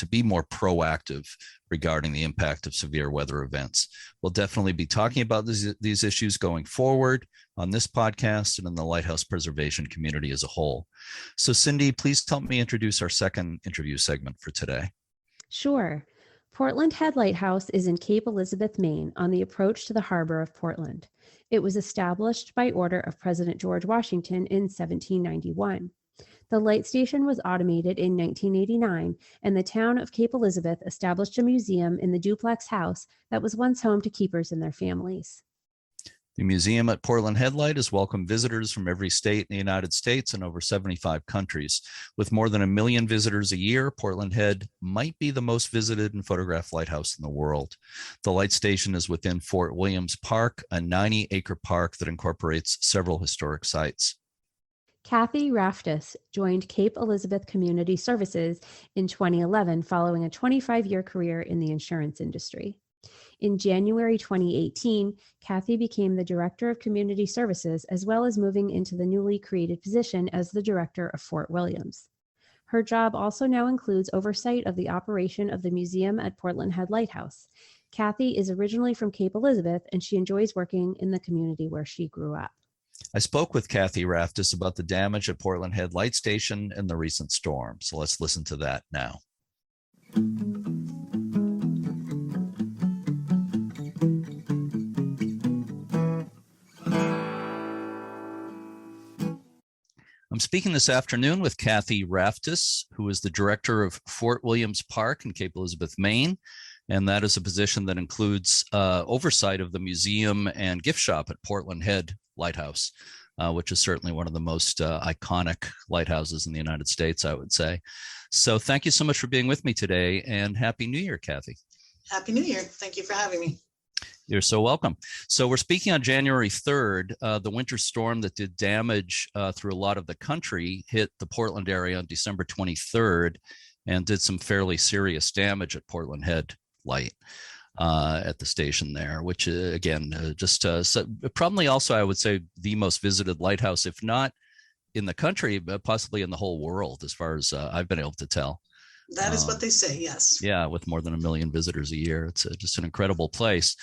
A: be more proactive regarding the impact of severe weather events. We'll definitely be talking about these issues going forward on this podcast and in the Lighthouse preservation community as a whole. So Cindy, please help me introduce our second interview segment for today.
B: Sure. Portland Head Lighthouse is in Cape Elizabeth, Maine, on the approach to the harbor of Portland. It was established by order of President George Washington in 1791. The light station was automated in 1989, and the town of Cape Elizabeth established a museum in the duplex house that was once home to keepers and their families.
A: The museum at Portland Head Light has welcomed visitors from every state in the United States and over 75 countries. With more than 1 million visitors a year, Portland Head might be the most visited and photographed lighthouse in the world. The light station is within Fort Williams Park, a 90-acre park that incorporates several historic sites.
B: Kathleen Raftice joined Cape Elizabeth Community Services in 2011 following a 25-year career in the insurance industry. In January 2018, Kathy became the Director of Community Services, as well as moving into the newly created position as the Director of Fort Williams. Her job also now includes oversight of the operation of the museum at Portland Head Lighthouse. Kathy is originally from Cape Elizabeth, and she enjoys working in the community where she grew up.
A: I spoke with Kathleen Raftice about the damage at Portland Head Light Station and the recent storm. So let's listen to that now. I'm speaking this afternoon with Kathleen Raftice, who is the director of Fort Williams Park in Cape Elizabeth, Maine. And that is a position that includes oversight of the museum and gift shop at Portland Head Lighthouse, which is certainly one of the most iconic lighthouses in the United States, I would say. So thank you so much for being with me today, and Happy New Year, Kathy.
J: Happy New Year. Thank you for having me.
A: You're so welcome. So we're speaking on January 3rd. The winter storm that did damage through a lot of the country hit the Portland area on December 23rd and did some fairly serious damage at Portland Head Light at the station there, which again, so probably also, I would say, the most visited lighthouse, if not in the country, but possibly in the whole world, as far as I've been able to tell.
J: That is what they say, yes.
A: Yeah, with more than 1 million visitors a year. It's just an incredible place.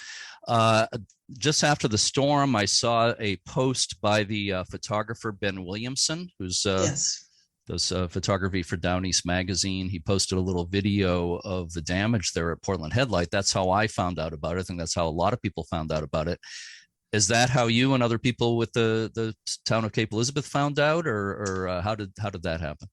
A: Just after the storm, I saw a post by the photographer Ben Williamson, who's
J: yes.
A: does photography for Down East Magazine. He posted a little video of the damage there at Portland Headlight. That's how I found out about it. I think that's how a lot of people found out about it. Is that how you and other people with the town of Cape Elizabeth found out, or how did that happen?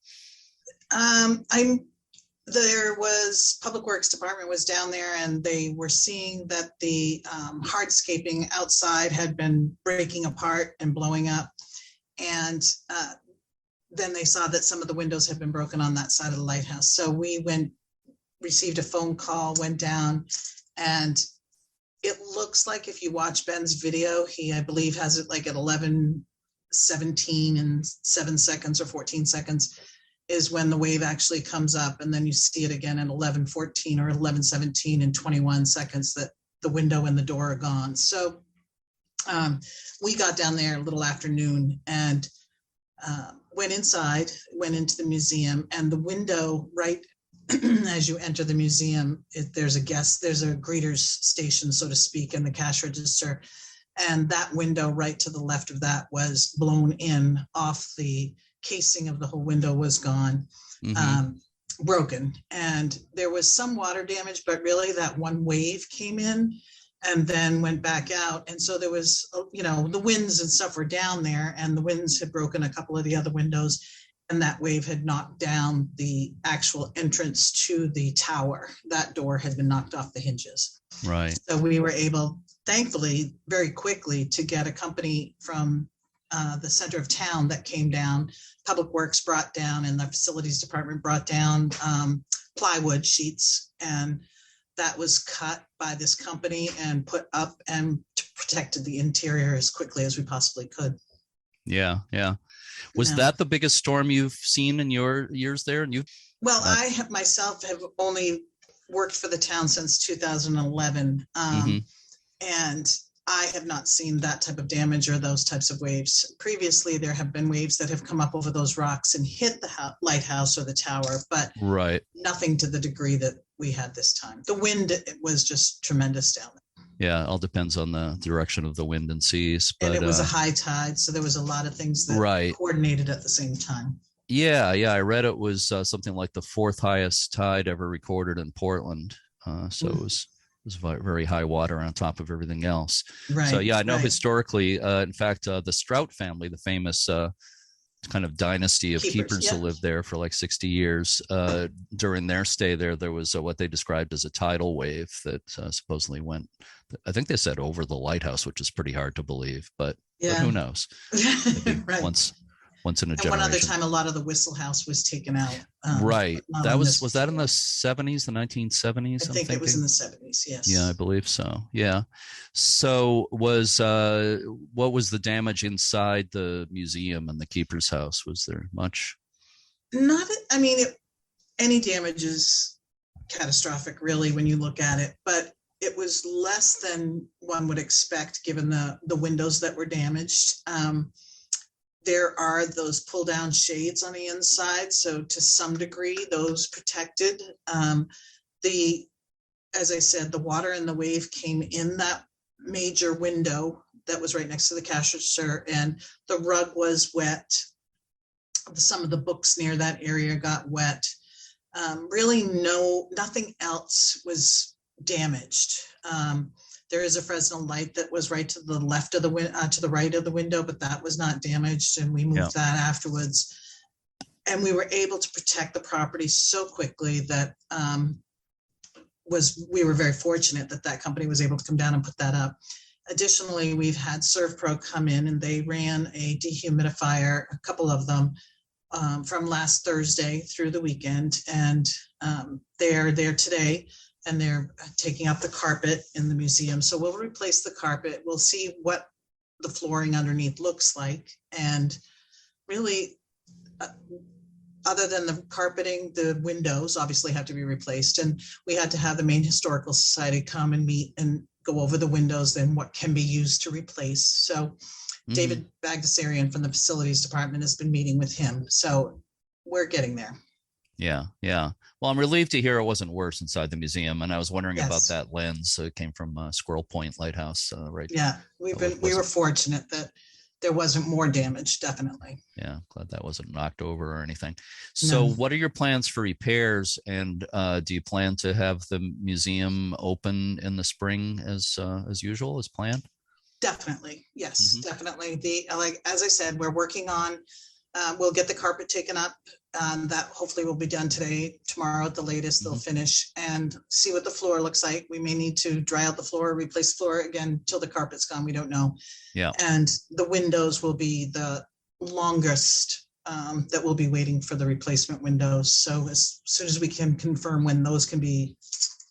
J: There was Public Works Department was down there, and they were seeing that the hardscaping outside had been breaking apart and blowing up, and then they saw that some of the windows had been broken on that side of the lighthouse. So we received a phone call, went down, and it looks like if you watch Ben's video, he, I believe, has it like at 11:17 and 7 seconds or 14 seconds is when the wave actually comes up. And then you see it again at 11:14 or 11:17 and 21 seconds that the window and the door are gone. So we got down there a little after noon and went inside, went into the museum, and the window right as you enter the museum, there's a greeter's station, so to speak, in the cash register. And that window right to the left of that was blown in off. The casing of the whole window was gone, broken. And there was some water damage, but really that one wave came in and then went back out. And so there was, the winds and stuff were down there, and the winds had broken a couple of the other windows. And that wave had knocked down the actual entrance to the tower. That door had been knocked off the hinges.
A: Right.
J: So we were able, thankfully, very quickly to get a company from the center of town that came down. Public Works brought down, and the facilities department brought down plywood sheets. And that was cut by this company and put up and protected the interior as quickly as we possibly could.
A: Yeah. Yeah. Was that the biggest storm you've seen in your years there? And
J: Well, I have myself have only worked for the town since 2011. And I have not seen that type of damage or those types of waves. Previously, there have been waves that have come up over those rocks and hit the lighthouse or the tower, but nothing to the degree that we had this time. The wind was just tremendous down there.
A: Yeah, all depends on the direction of the wind and seas. But,
J: and it was a high tide, so there was a lot of things that coordinated at the same time.
A: Yeah, I read it was something like the 4th highest tide ever recorded in Portland. So it was very high water on top of everything else.
J: Right.
A: So I know historically, in fact, the Strout family, the famous kind of dynasty of keepers who lived there for like 60 years. During their stay there was what they described as a tidal wave that supposedly went, I think they said over the lighthouse, which is pretty hard to believe, but who knows?
J: Right.
A: Once in a generation.
J: One other time, a lot of the Whistle House was taken out.
A: Right. That was that in the 70s, the 1970s?
J: I think it was in the 70s. Yes.
A: Yeah, I believe so. Yeah. So what was the damage inside the museum and the keeper's house? Was there much?
J: Any damage is catastrophic, really, when you look at it, but it was less than one would expect given the windows that were damaged. There are those pull down shades on the inside. So to some degree, those protected. As I said, the water and the wave came in that major window that was right next to the cash register, and the rug was wet. Some of the books near that area got wet. Really nothing else was damaged. There is a Fresnel light that was right to the left of the to the right of the window, but that was not damaged, and we moved that afterwards. And we were able to protect the property so quickly that we were very fortunate that company was able to come down and put that up. Additionally, we've had ServPro come in, and they ran a dehumidifier, a couple of them, from last Thursday through the weekend, and they're there today. And they're taking up the carpet in the museum. So we'll replace the carpet. We'll see what the flooring underneath looks like. And really, other than the carpeting, the windows obviously have to be replaced. And we had to have the Maine Historical Society come and meet and go over the windows and what can be used to replace. So David Bagdasarian from the facilities department has been meeting with him. So we're getting there.
A: Yeah. Well, I'm relieved to hear it wasn't worse inside the museum, and I was wondering about that lens. It came from Squirrel Point Lighthouse, right?
J: Yeah, we were fortunate that there wasn't more damage, definitely.
A: Yeah, glad that wasn't knocked over or anything. So what are your plans for repairs, and do you plan to have the museum open in the spring as usual, as planned?
J: Definitely. Yes, definitely. Like, as I said, we're working on, we'll get the carpet taken up. That hopefully will be done today, tomorrow at the latest. They'll finish and see what the floor looks like. We may need to dry out the floor, replace the floor again till the carpet's gone. We don't know.
A: Yeah.
J: And the windows will be the longest that we'll be waiting for the replacement windows. So as soon as we can confirm when those can be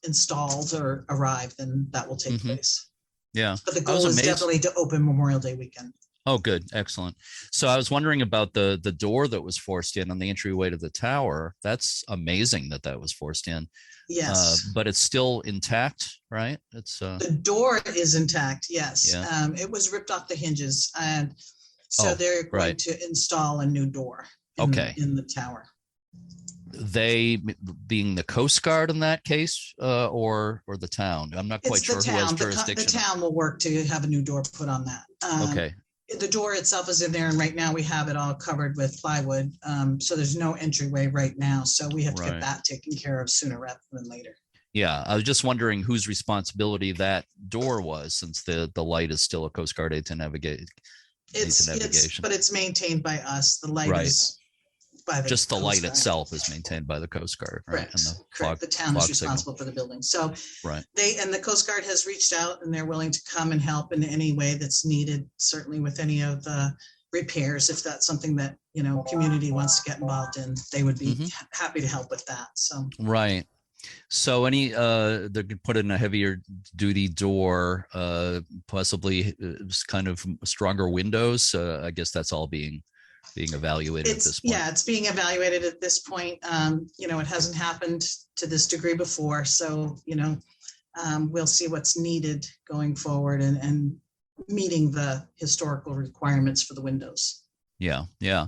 J: installed or arrive, then that will take place.
A: Yeah.
J: But the goal is definitely to open Memorial Day weekend.
A: Oh, good. Excellent. So I was wondering about the door that was forced in on the entryway to the tower. That's amazing that was forced in.
J: Yes.
A: But it's still intact, right? It's
J: the door is intact. Yes.
A: Yeah.
J: It was ripped off the hinges, and so they're going to install a new door in the tower. They being the Coast Guard in that case, or the town? I'm not quite sure who has jurisdiction. The town will work to have a new door put on that.
A: Okay.
J: The door itself is in there, and right now we have it all covered with plywood. So there's no entryway right now. So we have to get that taken care of sooner rather than later.
A: Yeah, I was just wondering whose responsibility that door was, since the light is still a Coast Guard aid to navigate.
J: But it's maintained by us. The light is by the
A: just the
J: Coast
A: light
J: Guard.
A: itself is maintained by the Coast Guard, right?
J: Correct.
A: And
J: Correct. The town is responsible for the building. So the Coast Guard has reached out, and they're willing to come and help in any way that's needed, certainly with any of the repairs. If that's something that, community wants to get involved in, they would be happy to help with that. So
A: right. So they could put in a heavier duty door, possibly kind of stronger windows. I guess that's all being evaluated at this point.
J: Yeah, it's being evaluated at this point. It hasn't happened to this degree before. So, we'll see what's needed going forward and meeting the historical requirements for the windows.
A: Yeah. Yeah.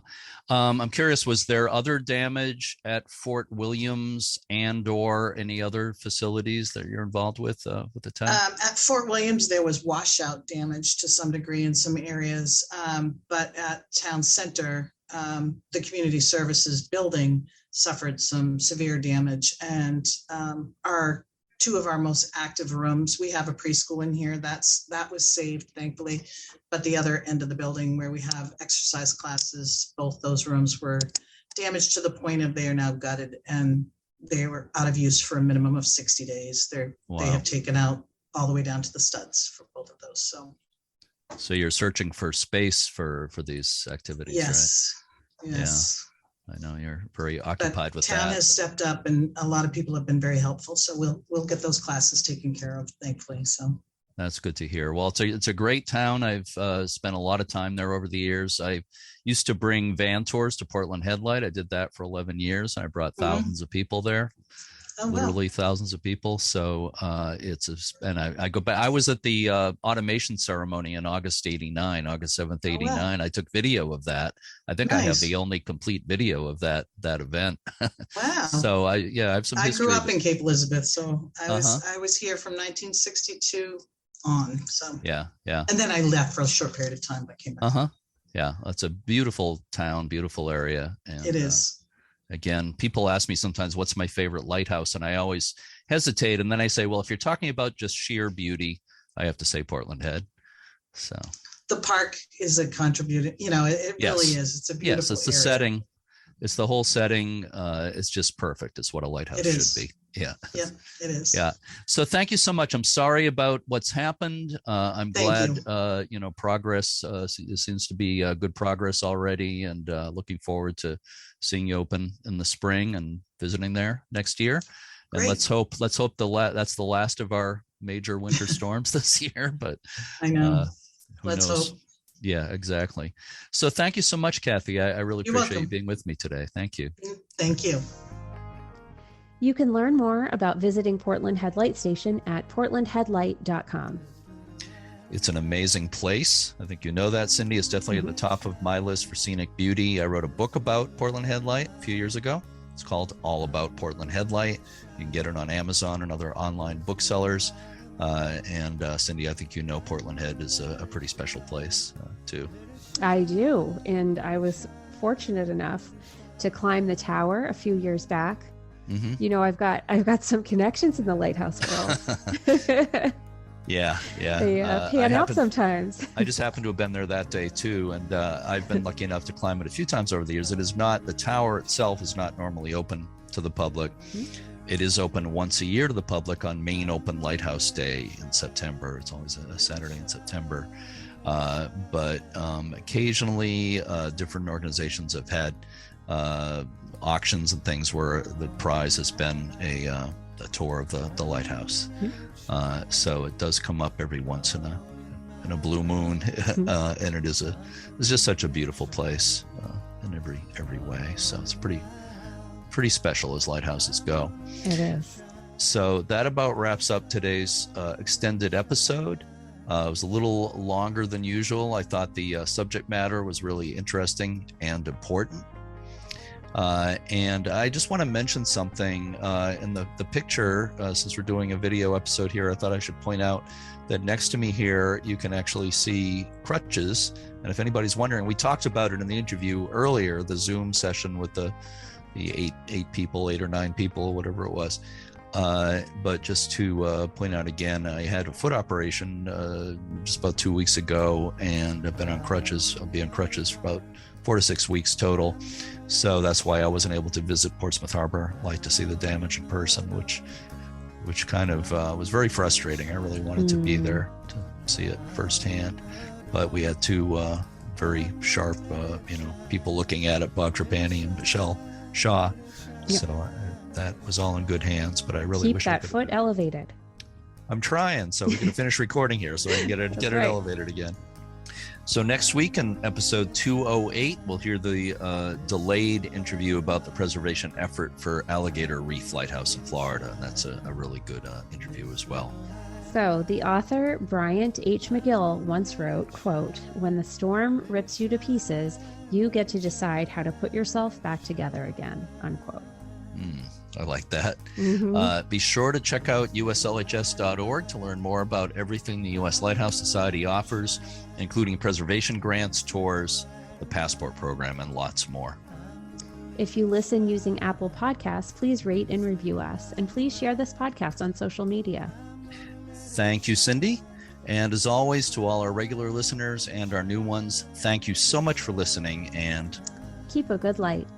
A: I'm curious, was there other damage at Fort Williams and/or any other facilities that you're involved with the town?
J: At Fort Williams, there was washout damage to some degree in some areas. But at Town Center, the community services building suffered some severe damage, and two of our most active rooms, we have a preschool in here that was saved, thankfully, but the other end of the building where we have exercise classes, both those rooms were damaged to the point of they are now gutted, and they were out of use for a minimum of 60 days. They have taken out all the way down to the studs for both of those. So
A: you're searching for space for these activities,
J: yes,
A: right?
J: Yes.
A: Yeah. I know you're very occupied with that.
J: Town has stepped up, and a lot of people have been very helpful. So we'll get those classes taken care of, thankfully. So
A: that's good to hear. Well, it's a great town. I've spent a lot of time there over the years. I used to bring van tours to Portland Headlight. I did that for 11 years. I brought thousands of people there. Literally thousands of people. So I go back. I was at the automation ceremony in August 7th, 89. I took video of that. I think I have the only complete video of that event.
J: Wow.
A: So I have some history.
J: I grew up in Cape Elizabeth, so I was here from 1962 on. So
A: yeah.
J: And then I left for a short period of time, but came back.
A: Yeah, it's a beautiful town, beautiful area. And,
J: it is.
A: Again, people ask me sometimes, what's my favorite lighthouse? And I always hesitate. And then I say, well, if you're talking about just sheer beauty, I have to say Portland Head. So
J: the park is a contributor. It really is. It's a beautiful
A: it's the
J: area.
A: setting. It's the whole setting. It's just perfect. It's what a lighthouse should be. Yeah.
J: Yep, it is.
A: Yeah. So thank you so much. I'm sorry about what's happened. I'm glad, progress seems to be good progress already, and looking forward to seeing you open in the spring and visiting there next year. And
J: Great.
A: let's hope that's the last of our major winter storms this year, but
J: I know.
A: Let's hope. Yeah, exactly. So thank you so much, Kathy. I really appreciate you being with me today. Thank you.
J: Thank you.
B: You can learn more about visiting Portland Headlight Station at portlandheadlight.com.
A: It's an amazing place. I think you know that, Cindy. It's definitely at the top of my list for scenic beauty. I wrote a book about Portland Headlight a few years ago. It's called All About Portland Headlight. You can get it on Amazon and other online booksellers. And Cindy, I think you know Portland Head is a pretty special place too.
B: I do. And I was fortunate enough to climb the tower a few years back. Mm-hmm. You know, I've got some connections in the lighthouse world.
A: Yeah.
B: They pan out sometimes.
A: I just happened to have been there that day too, and I've been lucky enough to climb it a few times over the years. The tower itself is not normally open to the public. Mm-hmm. It is open once a year to the public on Maine Open Lighthouse Day in September. It's always a Saturday in September. But occasionally different organizations have had auctions and things where the prize has been a tour of the lighthouse. Mm-hmm. So it does come up every once in a blue moon, mm-hmm. And it's just such a beautiful place in every way. So it's pretty special as lighthouses go.
B: It is.
A: So that about wraps up today's extended episode. It was a little longer than usual. I thought the subject matter was really interesting and important. And I just want to mention something in the picture, since we're doing a video episode here. I thought I should point out that next to me here, you can actually see crutches. And if anybody's wondering, we talked about it in the interview earlier, the Zoom session with the 8 or 9 people, whatever it was. But just to point out again, I had a foot operation just about 2 weeks ago, and I've been on crutches. I'll be on crutches for about 4 to 6 weeks total. So that's why I wasn't able to visit Portsmouth Harbor Light to see the damage in person, which kind of was very frustrating. I really wanted to be there to see it firsthand, but we had 2 very sharp, people looking at it, Bob Trapani and Jewell Shaw. Yep. So that was all in good hands, but I really wish
B: that foot elevated.
A: I'm trying, so we can finish recording here so I can get it elevated again. So next week in episode 208, we'll hear the delayed interview about the preservation effort for Alligator Reef Lighthouse in Florida. And that's a really good interview as well.
B: So the author, Bryant H. McGill, once wrote, quote, "When the storm rips you to pieces, you get to decide how to put yourself back together again," unquote.
A: I like that.
B: Mm-hmm.
A: Be sure to check out uslhs.org to learn more about everything the U.S. Lighthouse Society offers, including preservation grants, tours, the passport program, and lots more.
B: If you listen using Apple Podcasts, please rate and review us, and please share this podcast on social media.
A: Thank you, Cindy. And as always, to all our regular listeners and our new ones, thank you so much for listening, and
B: keep a good light.